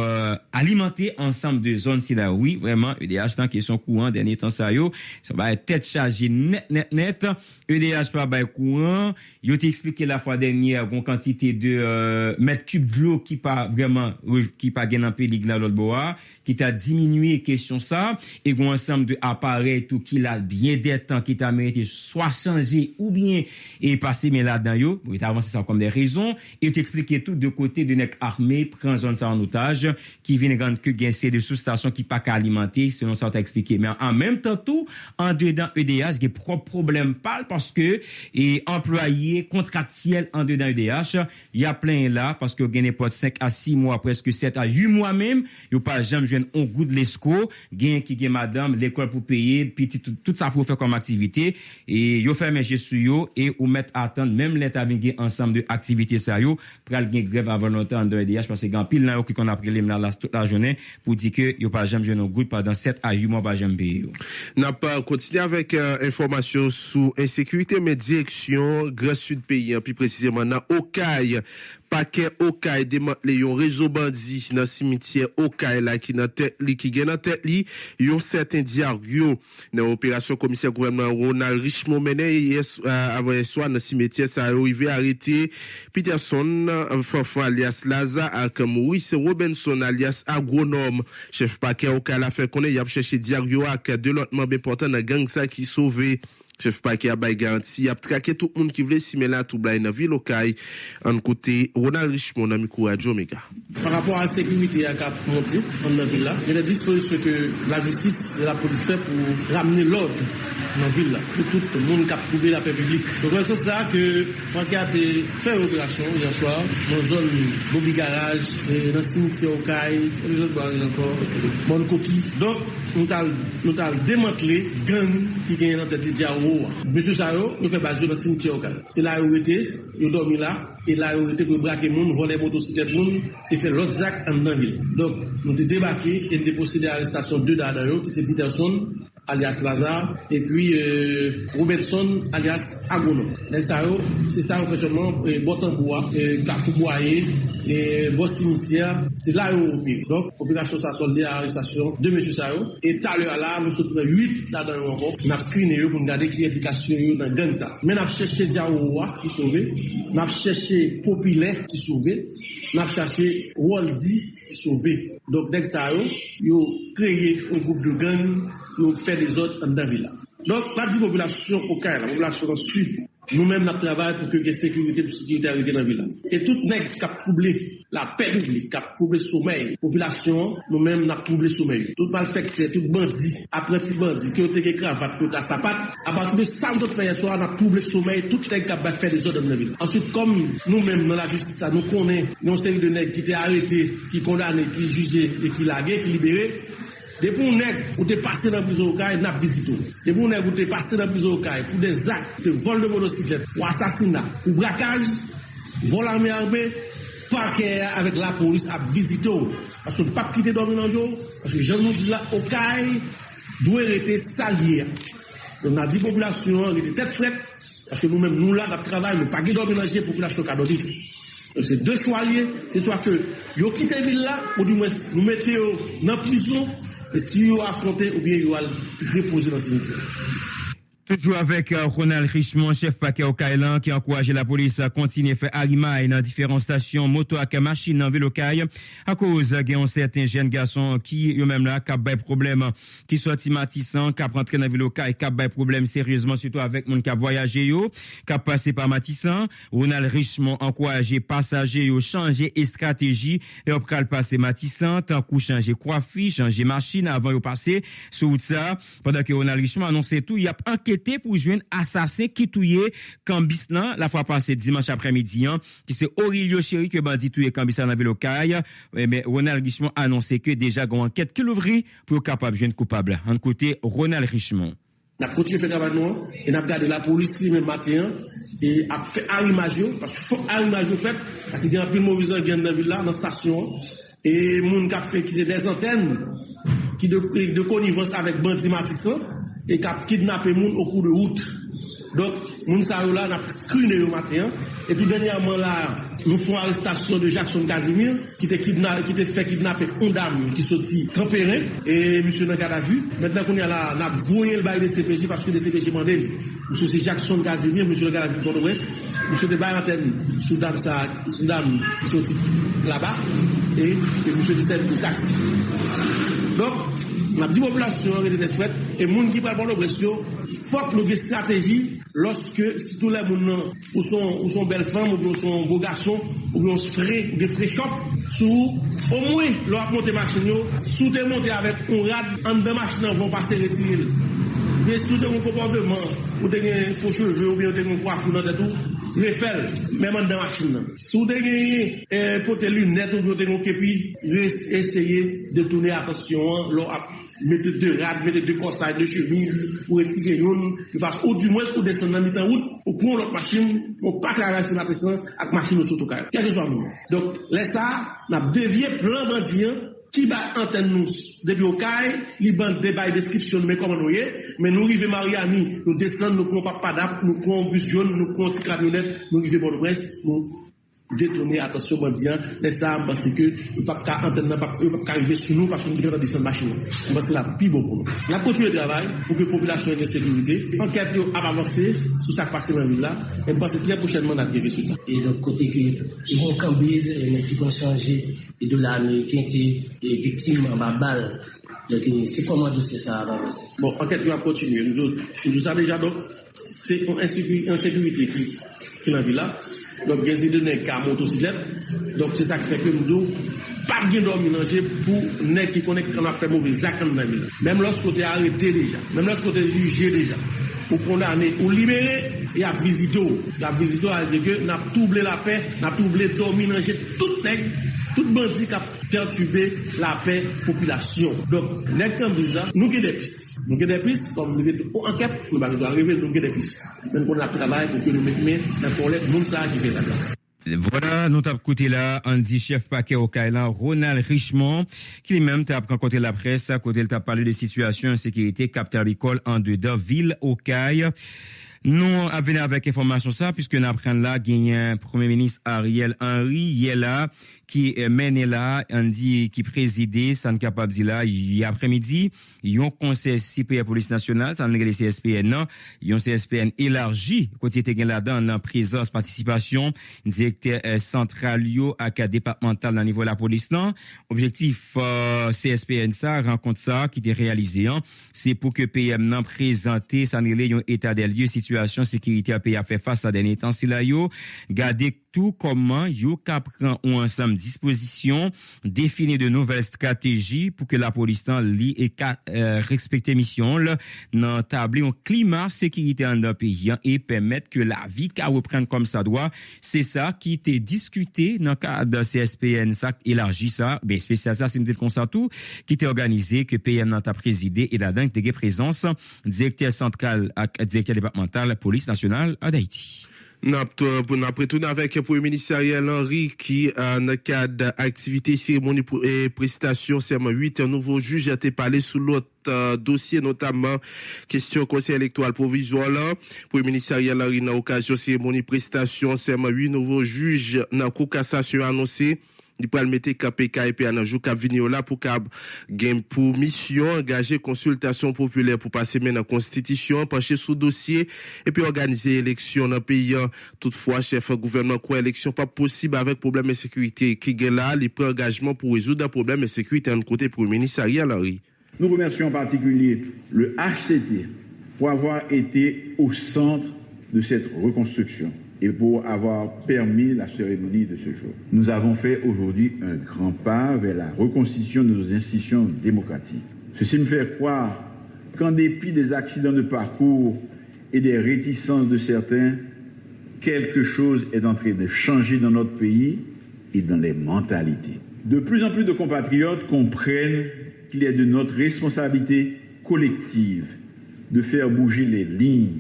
alimenter ensemble de zones si là oui vraiment EDH dans question courant dernier temps ça yo ça va être tête chargée net EDH pas bail courant yo t'expliqué la fois dernière une quantité de mètres cubes de l'eau qui pas vraiment qui pas gain en pays là l'autre bois qui t'a diminué screener question ça et un ensemble de appareils tout qui l'a bien des temps qui t'a mérité soit changer ou bien et passer mais là-dedans yo, il t'a avancé ça comme des raisons et t'expliquer tout de côté de nèg armé prend zone ça en otage qui viennent rendre que gain c'est de sous-station qui pas qu'à alimenter selon ça t'a expliqué mais en même temps tout en dedans EDH il y a propre problème pas parce que et employé contractuel en dedans EDH il y a plein là parce que gain pas 5 à 6 mois presque 7 à 8 mois même yo pas jamais joindre un goût de l'esco gain qui gain madame l'école pour payer puis tout ça pour faire comme activité et yo fait mes gestes yo et ou mettre attendre même l'état avec ensemble de activités ça yo pour aller gain grève avant longtemps dans EDH parce que grand pile là qui qu'on a pris là toute la journée pour dire que yo pas jamais joindre un goût pendant 7 à 8 mois pas jamais payer. N'a pas continuer avec information sous insécurité mais direction Grand Sud pays puis précisément dans Okaï paquet Okaï démantelé un réseau bandit dans cimetière Okaï là qui dans tête li qui gagne dans tête li yon certain diario dans opération commissaire gouvernement Ronald Richemont mené avant soir dans cimetière ça arrivé arrêté Peterson Fafan alias Laza ak Maurice Robinson alias agronome chef paquet Okaï la fait connaît y a cherché diario ak de l'autre membre important dans gang ça qui sauvé chef paquet a bay garanti a traqué tout le monde qui voulait simer là tout blaye dans ville Okaï en côté Ronald Richemont dans micro Radio Omega. Par rapport à la sécurité à cap monté dans la ville là, il y a des dispositions que la justice et la police fait pour ramener l'ordre dans la ville là pour tout le monde qui a trouvé la paix publique. Donc c'est ça que paquet a fait opération hier soir dans zone Bobby Garage dans cimetière Okaï et les autres barrages encore bonne coquille. Donc nous t'a démantelé gang qui gagne dans tête de Monsieur Sao, nous fait base dans cimetière Okaï. C'est là où était, il dormi là et là où était pour braquer monde, voler motocyclette monde et faire l'autre acte en dans ville. Donc nous t'ai débarqué et déposé à l'arrestation deux d'Adayo qui c'est Peterson alias Lazare et puis Robertson alias Agono. C'est ça au fait seulement Botamboua, Kafouboaye et Boss cimetière, c'est là où opère. Donc opération ça soldé à l'arrestation de monsieur Sao et tout à l'heure là nous sommes 8 là-dedans encore. N'a screené pour regarder qui implication dans gang ça. Mais n'a cherché Diawoua qui sauvé, n'a cherché Populaire qui sauvé, n'a cherché Waldi qui sauvé. Donc dès que ça yo créé un groupe de gang, yo fait des autres dans ville là. Donc la population Okaï, la population sud, nous-mêmes nous travaillons pour que la sécurité arrive dans la ville. Et tout nèg qui a troublé la paix publique, qui a troublé le sommeil, population, nous-mêmes nous troublé le sommeil. Tout mal fait que c'est tout bandit, apprenti bandit, qui ont des cravates, qui ont des sapates, à partir de ça, nous fait soir, nous troublé le sommeil, tout nèg qui a fait des ordres dans la ville. Ensuite, comme nous-mêmes dans la justice, nous connaissons une série de nègres qui étaient arrêtés, qui condamnés, qui jugés et qui lagués, qui libérés. Depuis un nègre où t'es passé dans la prison Okaï, n'a visité. Depuis un nègre où t'es passé dans la prison Okaï pour des actes de vol de motocyclette, ou assassinat, ou braquage, vol armé, parquet avec la police à visiter. Parce qu'on ne peut pas quitter dormir dans le jour. Parce que je nous dis là, Okaï doit être salier. On a dit population, il était tête frette. Parce que nous-mêmes, nous là, nous travaillons, nous ne pouvons pas dormir dans le jour, population qui a dormi. Donc c'est deux choix liés. C'est soit que vous quittez la ville là, ou du moins nous mettez dans la prison. Et si vous affrontez ou bien vous allez reposer dans le cimetière. Toujours avec Ronald Richemont, chef paquet Okaï qui encourage la police à continuer à faire arimaille dans différentes stations moto à machine dans ville Okaï à cause d'un certain jeune garçon qui eux-mêmes là cap bay problème qui sorti Matissan cap rentrer dans ville Okaï cap bay problème sérieusement surtout avec monde qui a voyagé yo cap passer par Matissan. Ronald Richemont encourage passagers yo changer stratégie et après passer Matissan tant coup changer coiffure changer machine avant yo passer sur route ça pendant que Ronald Richemont annonçait tout il y a enquêté pour joindre assassin qui touye Cambis là la fois passée dimanche après-midi qui c'est Aurelio Chéri que bandit touye Cambis dans la ville Okaï mais Ronald Richemont a annoncé que déjà une enquête qui l'ouvri pour capable joindre coupable en côté Ronald Richemont. On a continué à faire travail nous et on a regardé la police même matin et a fait arrimage parce qu'il faut arrimage fait parce qu'il y a un peu de mauvais gens dans la ville là dans la station et moun qui a fait qui des antennes qui de connivence avec bandit Matissan et qui a kidnappé moun au cours de route. Donc moun sa yo là n'a screené au matin et puis dernièrement là nous faisons arrestation de Jackson Casimir, qui était fait kidnapper une dame qui sortit tempéré, et monsieur n'a qu'à vue. Maintenant qu'on est là, on a voyé le bail de CPJ parce que le CPJ mandé. Monsieur c'est Jackson Casimir, monsieur n'a qu'à vue pour l'Ouest. Monsieur de bail antenne sous dame qui sortit là-bas, et monsieur décède de taxi. Donc, la petite population est faite, et les gens qui parlent de l'Ouest, il faut que nous ayons une stratégie lorsque, si tous les gens ou sont belles femmes, ou sont beaux garçons, ou des frais shop, au moins, leur monter machine, sous des monter avec un rad, en deux machines vont passer retirer. Mais sous des comportements, ou des faux cheveux, ou bien des coiffures dans tout, refait, même en deux machines. Sous des potes lunettes, ou bien des képi, essayer de tourner attention, mettre deux rad, mettre deux corsages, deux chemises, pour retirer une, ou du moins, pour descendre dans le route, ou pour l'autre machine, pour pas traverser la pression avec machine au sous cas. Quel que soit le moment. Donc, là, ça, on a dévié plein bandits, qui va antenne nous depuis au CAI, il bande des bails description mais comment nous y est, mais nous arrivons Mariani, nous descendons, nous prenons pas d'ap, nous prenons bus jaune, nous prenons petit camionnette, nous arrivons Port-au-Prince, nous détourner attention bandits, mais ça parce que le pas antenne pas arriver sur nous parce que nous devons descendre machine. On va c'est la plus bon pour nous. La continuer le travail pour que la population ait de sécurité. Enquête a avancé sur ça qui passe dans la ville là, et pense très prochainement dans les résultats. Et de côté que ils vont cambier qui vont changer de l'Américain qui est victime en balle. Donc c'est comment dossier ça avance. Bon, enquête va continuer. Nous savons déjà donc c'est une insécurité qui est dans la ville là. Donc, il y a des données qui ont motocyclette. Donc, c'est ça qui fait que nous devons pas bien dormir pour les qui connaissent qu'on a fait mauvais actes dans la ville. Même lorsqu'on est arrêté déjà, même lorsqu'on est jugé déjà, pour condamner ou libérer, il y a visite. La visite a dit que nous avons troublé la paix, nous avons troublé dormir, tout bandit qui a perturbé la paix population. Donc, nous avons des pistes. Nous avons des pistes, comme nous avons enquête, nous avons arrivé, nous avons des pistes. Même qu'on a travaillé pour que nous mettions dans le collègue, nous savons qui fait ça. Voilà, nous t'avons écouté là, Andy chef paquet au Kailan, Ronald Richemont, qui lui-même t'a rencontré la presse, à côté il t'a parlé de situation en sécurité, Cap Agricole en dedans, ville au Caille. Nous avons avec information ça, puisque nous apprenons là, gagné un Premier ministre Ariel Henry, hier là, qui mène là, on dit, qui présidait, ça ne capable de là, hier après-midi, il y a un conseil supérieur police nationale, ça ne les CSPN, non, il y a un CSPN élargi, côté te là-dedans, dans présence, participation, directeur central, à départemental, dans niveau de la police, non. Objectif, CSPN ça, rencontre ça, qui était réalisé, hein, c'est pour que PM non présenter, ça ne les un état des lieux, situation, sécurité à pays à faire face à des derniers temps, si là, garder tout comment yo prend ensemble disposition définir de nouvelles stratégies pour que la police li et respecter mission là dans tabler un climat sécurité dans le pays et permettre que la vie qu'a reprendre comme ça doit. C'est ça qui était discuté dans le cadre de CSPN ça élargi ça ben spécial ça c'est me dire comme ça tout qui était organisé que PM n'a ta présidé et là-dedans était présence directeur central et directeur départemental police nationale d'Haïti. Nous retourner avec le Premier ministre Ariel Henry qui, dans le cadre d'activité, cérémonie et prestation, serment 8 nouveaux juges a été parlé sous l'autre dossier, notamment question conseil électoral provisoire là. Premier ministre Ariel Henry, dans l'occasion cérémonie prestation, serment 8 nouveaux juges dans la Cour cassation annoncé. Il peut mettre KPK et puis un jour cap venir là pour pour mission engager consultation populaire pour passer dans la constitution pencher sous dossier et puis organiser élection dans le pays. Toutefois chef gouvernement quoi élection pas possible avec problème de sécurité qui est là il prend engagement pour résoudre un problème de sécurité en côté pour le ministre Ariel Henry. Nous remercions en particulier le HCT pour avoir été au centre de cette reconstruction et pour avoir permis la cérémonie de ce jour. Nous avons fait aujourd'hui un grand pas vers la reconstitution de nos institutions démocratiques. Ceci me fait croire qu'en dépit des accidents de parcours et des réticences de certains, quelque chose est en train de changer dans notre pays et dans les mentalités. De plus en plus de compatriotes comprennent qu'il est de notre responsabilité collective de faire bouger les lignes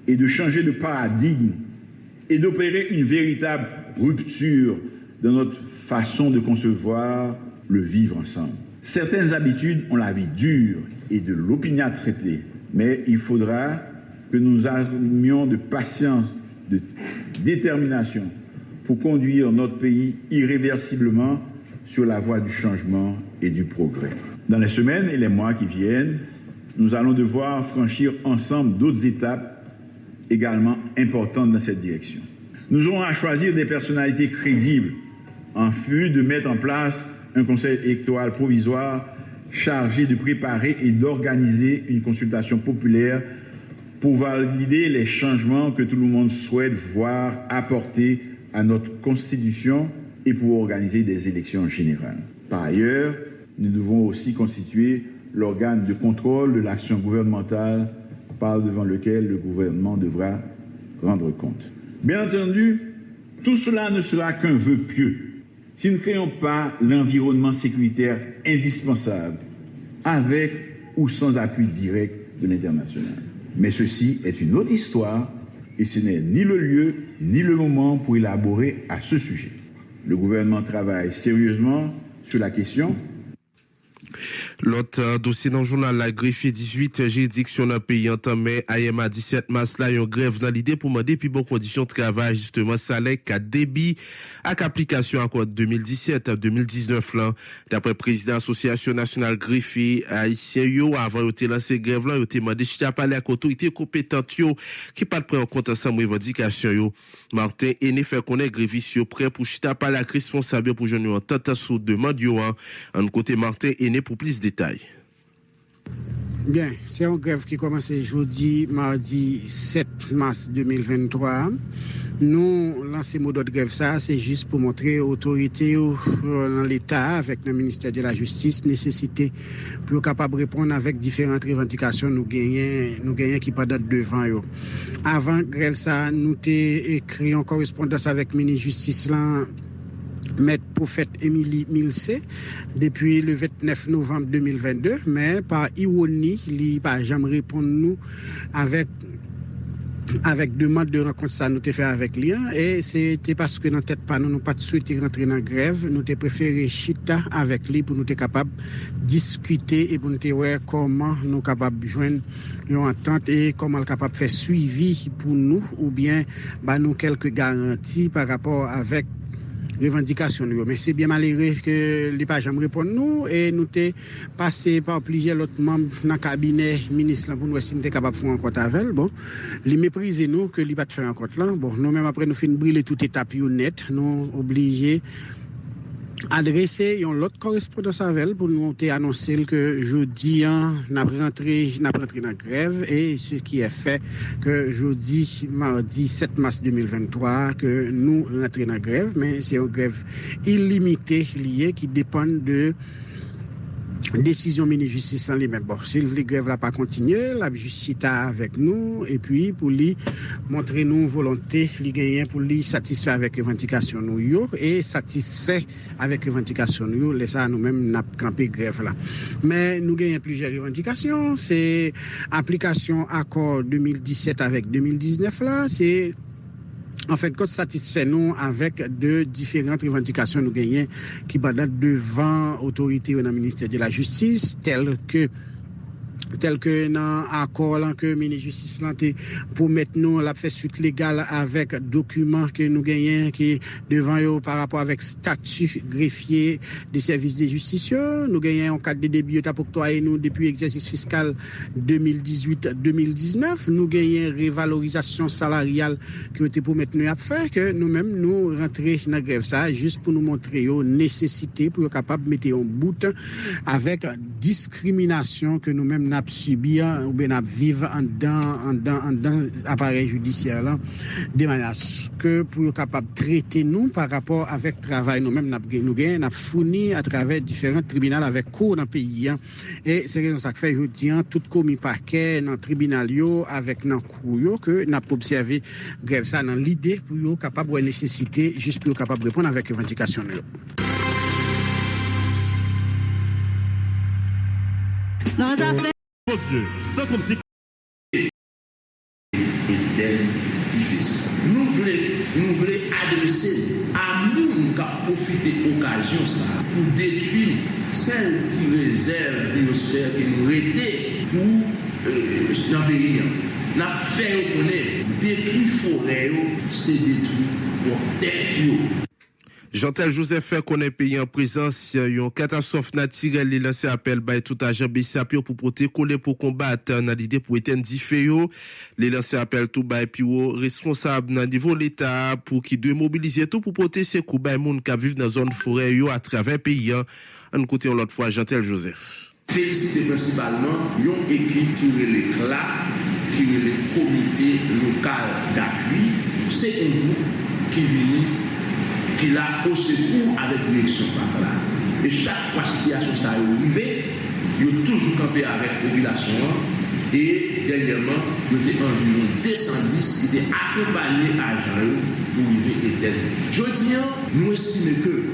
et de changer de paradigme et d'opérer une véritable rupture dans notre façon de concevoir le vivre ensemble. Certaines habitudes ont la vie dure et de l'opiniâtreté, mais il faudra que nous armions de patience, de détermination pour conduire notre pays irréversiblement sur la voie du changement et du progrès. Dans les semaines et les mois qui viennent, nous allons devoir franchir ensemble d'autres étapes également importantes dans cette direction. Nous aurons à choisir des personnalités crédibles en vue de mettre en place un conseil électoral provisoire chargé de préparer et d'organiser une consultation populaire pour valider les changements que tout le monde souhaite voir apportés à notre Constitution et pour organiser des élections générales. Par ailleurs, nous devons aussi constituer l'organe de contrôle de l'action gouvernementale par devant lequel le gouvernement devra rendre compte. Bien entendu, tout cela ne sera qu'un vœu pieux si nous ne créons pas l'environnement sécuritaire indispensable avec ou sans appui direct de l'international. Mais ceci est une autre histoire et ce n'est ni le lieu ni le moment pour élaborer à ce sujet. Le gouvernement travaille sérieusement sur la question. L'autre dossier dans le journal La Greffier 18 juridiction dans le pays entamé AMA 17 mars là une grève dans l'idée pour demander plus bonnes conditions de travail justement salaire qu'à débit avec application accord 2017-2019 là d'après président association nationale greffier haïtien yo avant de lancer grève là il a demandé si parler à autorité compétente yo qui pas prendre en compte ensemble revendication yo Martin Aîné fait connaître greffiste yo prêt pour chita parler à responsable pour jeune en tête sous demande yo en côté Martin Aîné pour plus de détails. Bien, c'est une grève qui commence jeudi, mardi 7 mars 2023. Nous, lancer mot de grève, ça, c'est juste pour montrer autorité dans l'État, avec le ministère de la Justice, nécessité pour capable répondre avec différentes revendications nous gagnons qui pas date devant eux. Avant grève, ça, nous t'ai écrit en correspondance avec le ministre de la Justice là. Maître Prophète Émilie Milsé depuis le 29 novembre 2022, mais par ironie, il n'a pas jamais répondu nous avec demande de rencontre ça nous t'ai fait avec lui et c'était parce que dans tête pas nous pas souhaité rentrer dans grève, nous t'ai préféré chita avec lui pour nous être capable discuter et pour nous voir comment nous capable joindre une entente et comment capable faire suivi pour nous ou bien nous quelques garanties par rapport avec revendication. Mais c'est bien malheureux que les pas jamais répondre nous et nous t'es passé par plusieurs autres membres dans le cabinet ministre pour nous si nous t'es capable de faire un compte avec bon les mépriser nous que les pas de faire un compte là bon nous même après nous fin brûler toute étape net nous obligés adresser une autre correspondance avec elle pour nous annoncer que jeudi n'a rentré dans grève et ce qui est fait que jeudi mardi 7 mars 2023 que nous rentrons dans grève mais c'est une grève illimitée liée qui dépend de décision ministre de justice dans les mêmes. Bon, si la grève n'a pas continué, la justice est avec nous et puis pour lui montrer nous volonté, lui gagner pour lui satisfaire avec revendication nous et satisfait avec revendication nous, laisse ça nous-mêmes n'a campé grève là. Mais nous gagnons plusieurs revendications, c'est application accord 2017 avec 2019 là, c'est en fait, quand satisfait nous avec de différentes revendications nous gagnons qui datent devant autorité dans le ministère de la Justice, tel que dans l'accord que le ministre de la Justice pour mettre nous la fait suite légale avec documents que nous gagnons qui devant eux par rapport avec statut greffier des services de justice. Nous gagnons en cadre de débit pour octroyer nous depuis exercice fiscal 2018-2019. Nous gagnons révalorisation salariale qui était pour mettre nous à faire que nous-mêmes nous rentrer dans la grève ça juste pour nous montrer nécessité pour être capable de mettre en bout avec discrimination que nous-mêmes n'a subi ou bien vivre en dans appareil judiciaire là de manière que pour être capable de traiter nous par rapport avec travail nous-mêmes n'a fourni à travers différents tribunaux avec cours dans le pays et c'est ça que fait aujourd'hui tout commis parquet dans tribunal yo avec dans cour yo que n'a observé grève ça dans l'idée pour être capable de nécessité juste pour être capable de répondre avec revendication là. Dans les affaires sans comme si nous voulons adresser à nous qui avons profité de l'occasion pour détruire celles qui réservent biosphère qui nous étaient pour dans le pays. Nous avons fait reconnaître détruire forêt, c'est détruire pour tête. Jean-Tel Joseph fait connaît pays en présence une catastrophe naturelle il lancé appel by tout agent BCAP pour porter coller pour combattre dans l'idée pour éteindre différents les lancé appel tout by pio responsable dans niveau l'état pour qui doit mobiliser tout pour porter ces coups by monde qui vivent dans zone forêt yo à travers pays en côté l'autre fois Jean-Tel Joseph féliciter principalement une équipe qui est l'éclat qui est le comité local d'appui c'est un groupe qui vient qui l'a au secours avec direction par là. Et chaque fois situation ça arrivé, il a toujours campé avec la population et dernièrement, il y a environ 210 qui étaient accompagnés à Jean pour arriver éternel. Je dis, nous estimons que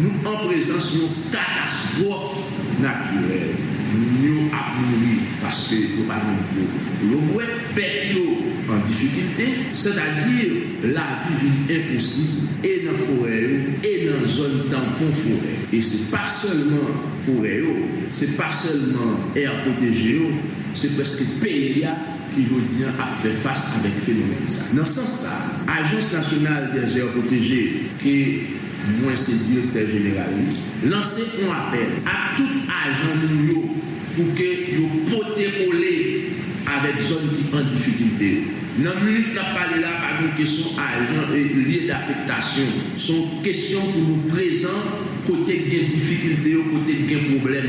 nous en présence d'une catastrophe naturelle. Nous avons mouru parce que nous parlons de l'eau, bête en difficulté, c'est-à-dire la vie est impossible et dans la forêt et dans la zone tampon forêt. Et ce n'est pas seulement forêt, ce n'est pas seulement air protégé, c'est presque le pays qui veut a fait face avec le phénomène. Dans ce sens, l'Agence nationale des aires protégées, qui est moi c'est directeur général, lancer un appel à tout agent pour que vous protégez avec zone qui en difficulté. Dans la minute qui a parlé là, par une question agent et lié d'affectation, sont questions pour nous présents, côté de difficulté, côté de problème.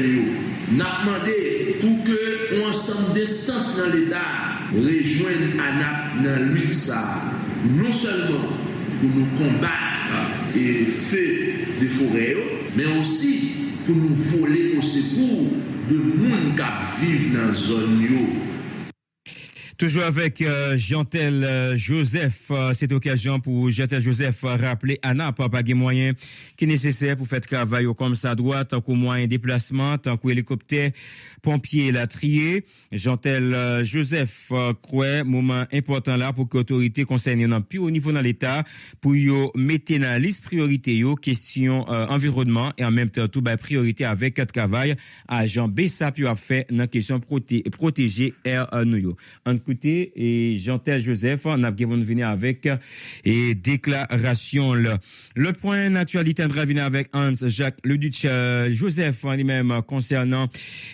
Nous avons demandé pour que ensemble d'instances dans l'État rejoignent ANAP dans la lutte ça, non seulement pour nous combattre et faire des forêts, mais aussi pour nous voler au secours de monde qui vivent dans la zone. Toujours avec Jean-Tel Joseph, cette occasion pour Jean-Tel Joseph rappeler ANAP pas de moyens qui est nécessaire pour faire travail comme ça doit, tant qu'au moyen déplacement, tant qu'au hélicoptère, pompier la trier. Jean-Tel Joseph croit moment important là pour que l'autorité concernée plus haut niveau dans l'État pour yo mettre dans la liste priorité yo question environnement et en même temps tout priorité avec travail agent BSAP a fait dans question protéger air nous. Écoutez, et Jean-Tel Joseph, on a venir avec et déclaration là. L'autre point d'actualité, on va venir avec Hans-Jacques Ludwig Joseph lui-même concernant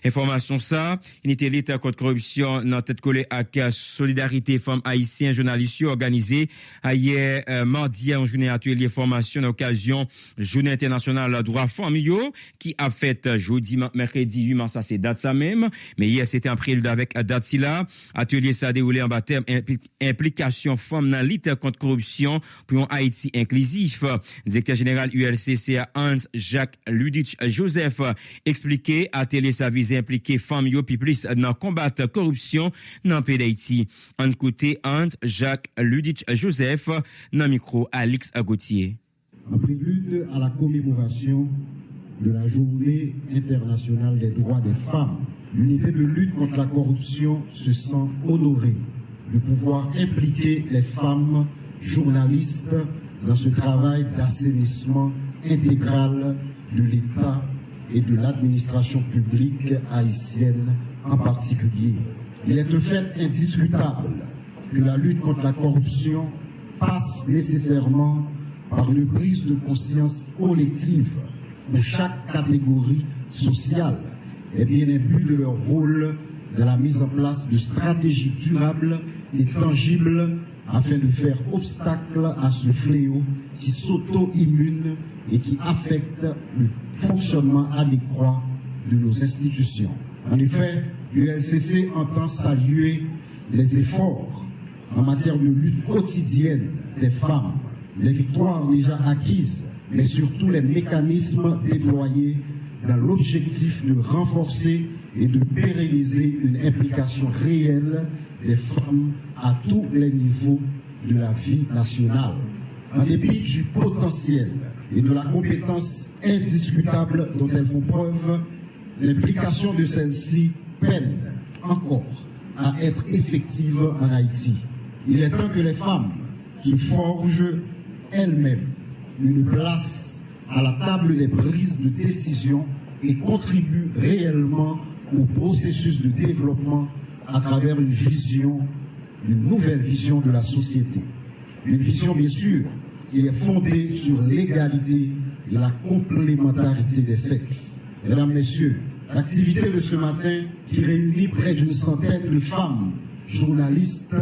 information ça. Il était l'État contre corruption dans tête collée avec Solidarité Femmes Haïtiennes journalistes organisé hier mardi en journée atelier formation à l'occasion Journée internationale droit familiaux qui a fait jeudi mercredi 8 mars, ça c'est date ça même, mais hier c'était un prélude avec date là, atelier ça a déroulé en baptême implication femmes dans lutte contre corruption pour un Haïti inclusif. Directeur général ULCC Hans-Jacques Ludwig Joseph expliqué atelier ça vise impliquer femmes yo plus dans combattre corruption dans pays d'Haïti. En côté Hans-Jacques Ludwig Joseph dans micro Alix Gauthier. En prélude à la commémoration de la Journée internationale des droits des femmes, l'unité de lutte contre la corruption se sent honorée de pouvoir impliquer les femmes journalistes dans ce travail d'assainissement intégral de l'État et de l'administration publique haïtienne en particulier. Il est un fait indiscutable que la lutte contre la corruption passe nécessairement par une prise de conscience collective de chaque catégorie sociale et bien imbu de leur rôle dans la mise en place de stratégies durables et tangibles afin de faire obstacle à ce fléau qui s'auto-immune et qui affecte le fonctionnement adéquat de nos institutions. En effet, l'ULCC entend saluer les efforts en matière de lutte quotidienne des femmes, les victoires déjà acquises, mais surtout les mécanismes déployés dans l'objectif de renforcer et de pérenniser une implication réelle des femmes à tous les niveaux de la vie nationale. En dépit du potentiel et de la compétence indiscutable dont elles font preuve, l'implication de celles-ci peine encore à être effective en Haïti. Il est temps que les femmes se forgent elles-mêmes une place à la table des prises de décision et contribuent réellement au processus de développement à travers une nouvelle vision de la société. Une vision bien sûr qui est fondée sur l'égalité et la complémentarité des sexes. Mesdames, Messieurs, l'activité de ce matin, qui réunit près d'une centaine de femmes journalistes,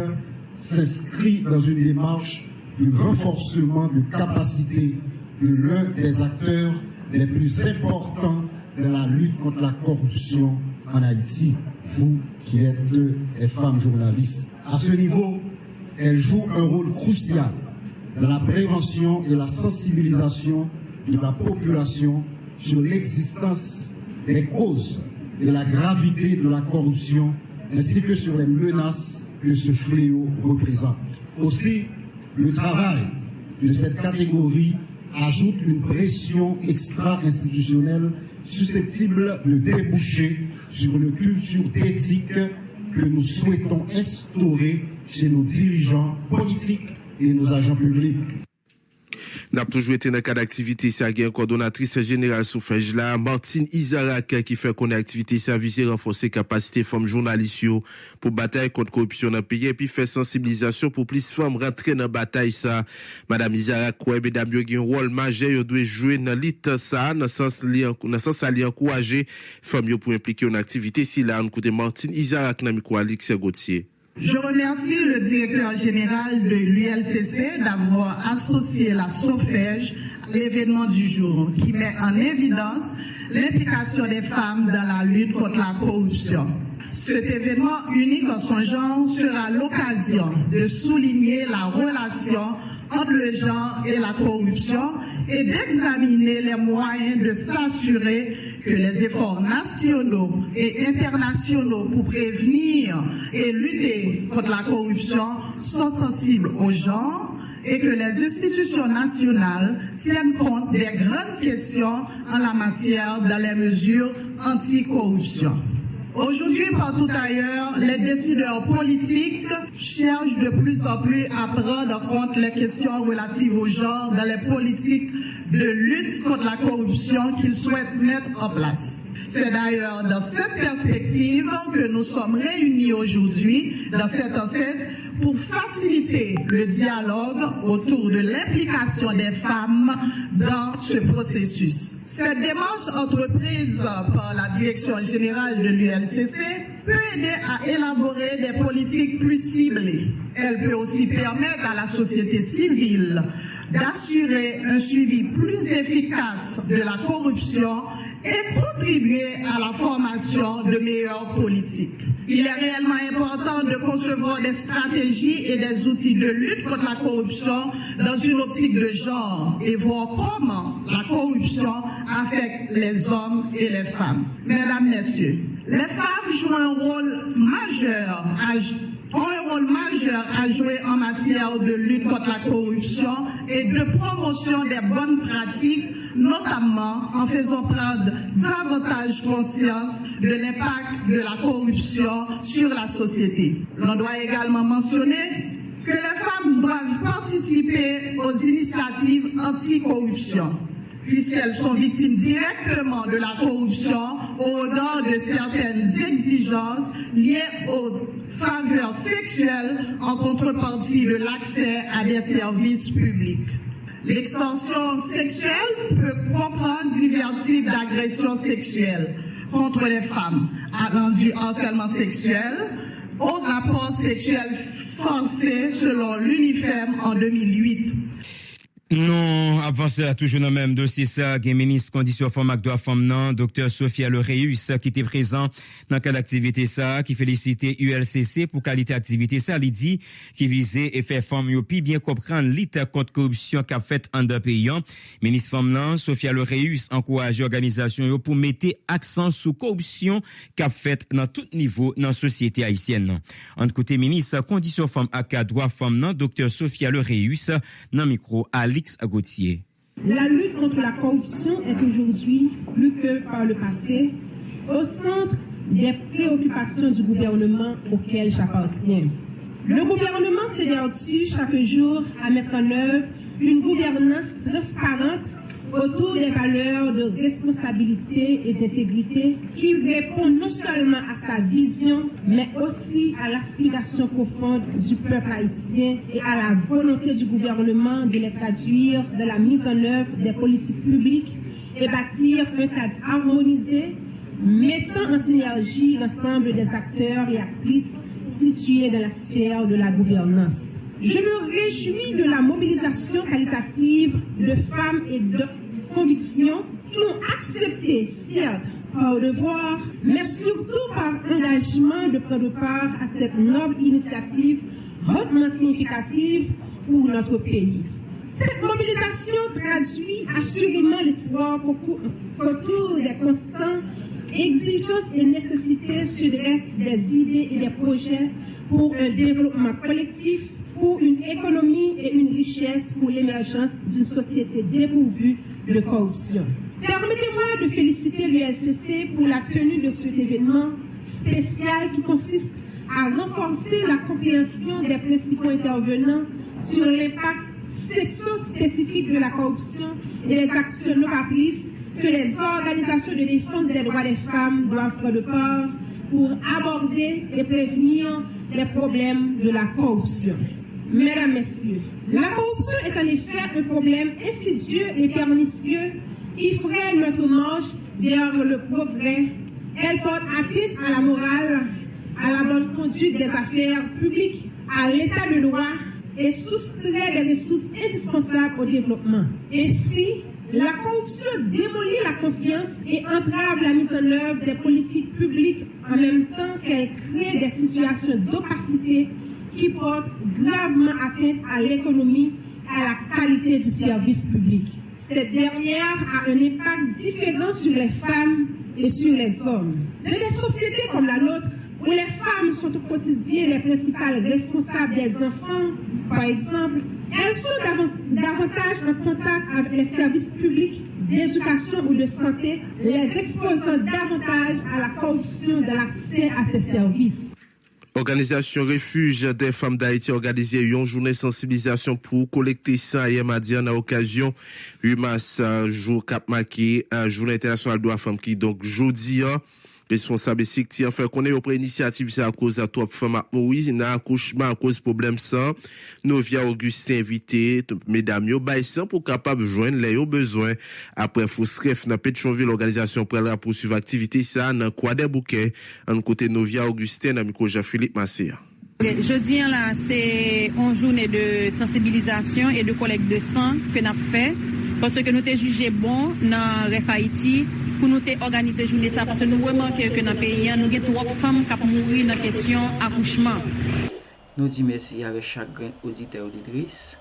s'inscrit dans une démarche de renforcement de capacité de l'un des acteurs les plus importants de la lutte contre la corruption en Haïti, vous qui êtes des femmes journalistes. À ce niveau, elles jouent un rôle crucial dans la prévention et la sensibilisation de la population sur l'existence des causes et la gravité de la corruption, ainsi que sur les menaces que ce fléau représente. Aussi, le travail de cette catégorie ajoute une pression extra-institutionnelle susceptible de déboucher sur une culture d'éthique que nous souhaitons instaurer chez nos dirigeants politiques et nos agents publics. N'a toujours été dans le cas d'activité, ça a une coordonnatrice générale sous FEJ là, Martine Isaac, qui fait qu'on a activité, ça vise renforcer capacité femmes journalistes pour bataille contre corruption dans le pays et puis faire sensibilisation pour plus femmes rentrer dans la bataille ça. Madame Isaac, ouais, mesdames, il y a un rôle majeur, il doit jouer dans l'IT ça, dans le sens d'aller encourager femmes pour impliquer en activité. Si là, on écoute Martine Isaac, dans le micro Alix Gauthier. Je remercie le directeur général de l'ULCC d'avoir associé la SOFEJ à l'événement du jour qui met en évidence l'implication des femmes dans la lutte contre la corruption. Cet événement unique en son genre sera l'occasion de souligner la relation entre le genre et la corruption et d'examiner les moyens de s'assurer que les efforts nationaux et internationaux pour prévenir et lutter contre la corruption sont sensibles au genre et que les institutions nationales tiennent compte des grandes questions en la matière dans les mesures anti-corruption. Aujourd'hui, partout ailleurs, les décideurs politiques cherchent de plus en plus à prendre en compte les questions relatives au genre dans les politiques de lutte contre la corruption qu'ils souhaitent mettre en place. C'est d'ailleurs dans cette perspective que nous sommes réunis aujourd'hui dans cette enceinte pour faciliter le dialogue autour de l'implication des femmes dans ce processus. Cette démarche entreprise par la direction générale de l'ULCC peut aider à élaborer des politiques plus ciblées. Elle peut aussi permettre à la société civile d'assurer un suivi plus efficace de la corruption et contribuer à la formation de meilleures politiques. Il est réellement important de concevoir des stratégies et des outils de lutte contre la corruption dans une optique de genre et voir comment la corruption affecte les hommes et les femmes. Mesdames, Messieurs, les femmes jouent un rôle majeur à jouer en matière de lutte contre la corruption et de promotion des bonnes pratiques, notamment en faisant prendre davantage conscience de l'impact de la corruption sur la société. L'on doit également mentionner que les femmes doivent participer aux initiatives anti-corruption, puisqu'elles sont victimes directement de la corruption au regard de certaines exigences liées aux faveurs sexuelles en contrepartie de l'accès à des services publics. L'extorsion sexuelle peut comprendre divers types d'agressions sexuelles contre les femmes, allant du harcèlement sexuel au rapport sexuel forcé selon l'UNIFEM en 2008. Non, avancé à toujours dans le même dossier ça, le ministre condition femme ak droit femme nan, Dr Sophia Loreus qui était présent dans quelle activité ça, qui félicitait ULCC pour qualité activité ça, il dit qui visait et fait femme yo pi bien comprendre lutte contre corruption qu'a fait en deux pays. Ministre femme nan, Sophia Loreus encourage organisation yo pour mettre accent sur corruption qu'a fait dans tout niveau dans société haïtienne. En côté ministre condition femme ak droit femme nan, Dr Sophia Loreus dans micro Alix Gauthier. La lutte contre la corruption est aujourd'hui, plus que par le passé, au centre des préoccupations du gouvernement auquel j'appartiens. Le gouvernement s'évertue chaque jour à mettre en œuvre une gouvernance transparente autour des valeurs de responsabilité et d'intégrité qui répond non seulement à sa vision, mais aussi à l'aspiration profonde du peuple haïtien et à la volonté du gouvernement de les traduire dans la mise en œuvre des politiques publiques et bâtir un cadre harmonisé, mettant en synergie l'ensemble des acteurs et actrices situés dans la sphère de la gouvernance. Je me réjouis de la mobilisation qualitative de femmes et de convictions qui ont accepté, certes, par devoir, mais surtout par engagement de prendre part à cette noble initiative hautement significative pour notre pays. Cette mobilisation traduit assurément l'espoir qu'autour des constants exigences et nécessités se dressent des idées et des projets pour un développement collectif, pour une économie et une richesse pour l'émergence d'une société dépourvue de corruption. Permettez-moi de féliciter l'ULCC pour la tenue de cet événement spécial qui consiste à renforcer la compréhension des principaux intervenants sur l'impact secteur-spécifique de la corruption et les actions novatrices que les organisations de défense des droits des femmes doivent prendre part pour aborder et prévenir les problèmes de la corruption. Mesdames, Messieurs, la corruption est en effet un problème insidieux et pernicieux qui freine notre marche vers le progrès. Elle porte atteinte à la morale, à la bonne conduite des affaires publiques, à l'état de droit et soustrait des ressources indispensables au développement. Ainsi, la corruption démolit la confiance et entrave la mise en œuvre des politiques publiques en même temps qu'elle crée des situations d'opacité qui portent gravement atteinte à l'économie et à la qualité du service public. Cette dernière a un impact différent sur les femmes et sur les hommes. Dans des sociétés comme la nôtre, où les femmes sont au quotidien les principales responsables des enfants, par exemple, elles sont davantage en contact avec les services publics d'éducation ou de santé, les exposant davantage à la corruption de l'accès à ces services. Organisation Refuge des femmes d'Haïti organisé une journée de sensibilisation pour collecter sang hier mardi à l'occasion 8 mars, jour cap marqué, journée internationale de la femme qui donc jeudi responsable secti en fait connaît auprès initiative c'est à cause à top femme Moïse dans accouchement à cause problème sang Novia Augustin invité mesdames yo bail sang pour capable joindre les besoins après Fosref dans Pétionville l'organisation pour la poursuivre activité ça dans Croix des Bouquets en côté Novia Augustin dans micro Jean-Philippe Massia. Jeudi là c'est une journée de sensibilisation et de collecte de sang que nous avons fait parce que nous t'ai jugé bon dans Ref Haïti pour nous organiser journée ça parce que nous remarquons que dans le pays nous avons trop de femmes qui mourir dans la question accouchement. Nous disons merci avec chaque auditeur et auditrice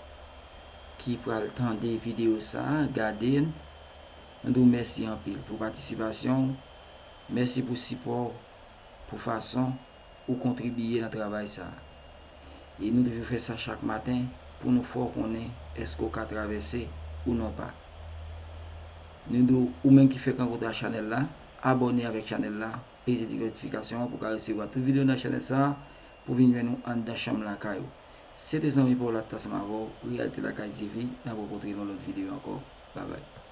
qui prend le temps des vidéos ça, regarder. Nous vous remercions en pile pour participation. Merci pour support, pour façon ou contribuer dans le travail ça. Et nous devons faire ça chaque matin pour nous faire connaître est-ce qu'on peut traverser ou non pas. Nous ou même qui fait rencontrer la chaîne là, abonnez avec la chaîne là, et des notifications pour recevoir toute vidéo dans la chaîne ça pour venir nous en dans chambre la caillou. C'était amis pour la tasse mavo, réalité la caille TV, dans vos dans l'autre vidéo encore. Bye bye.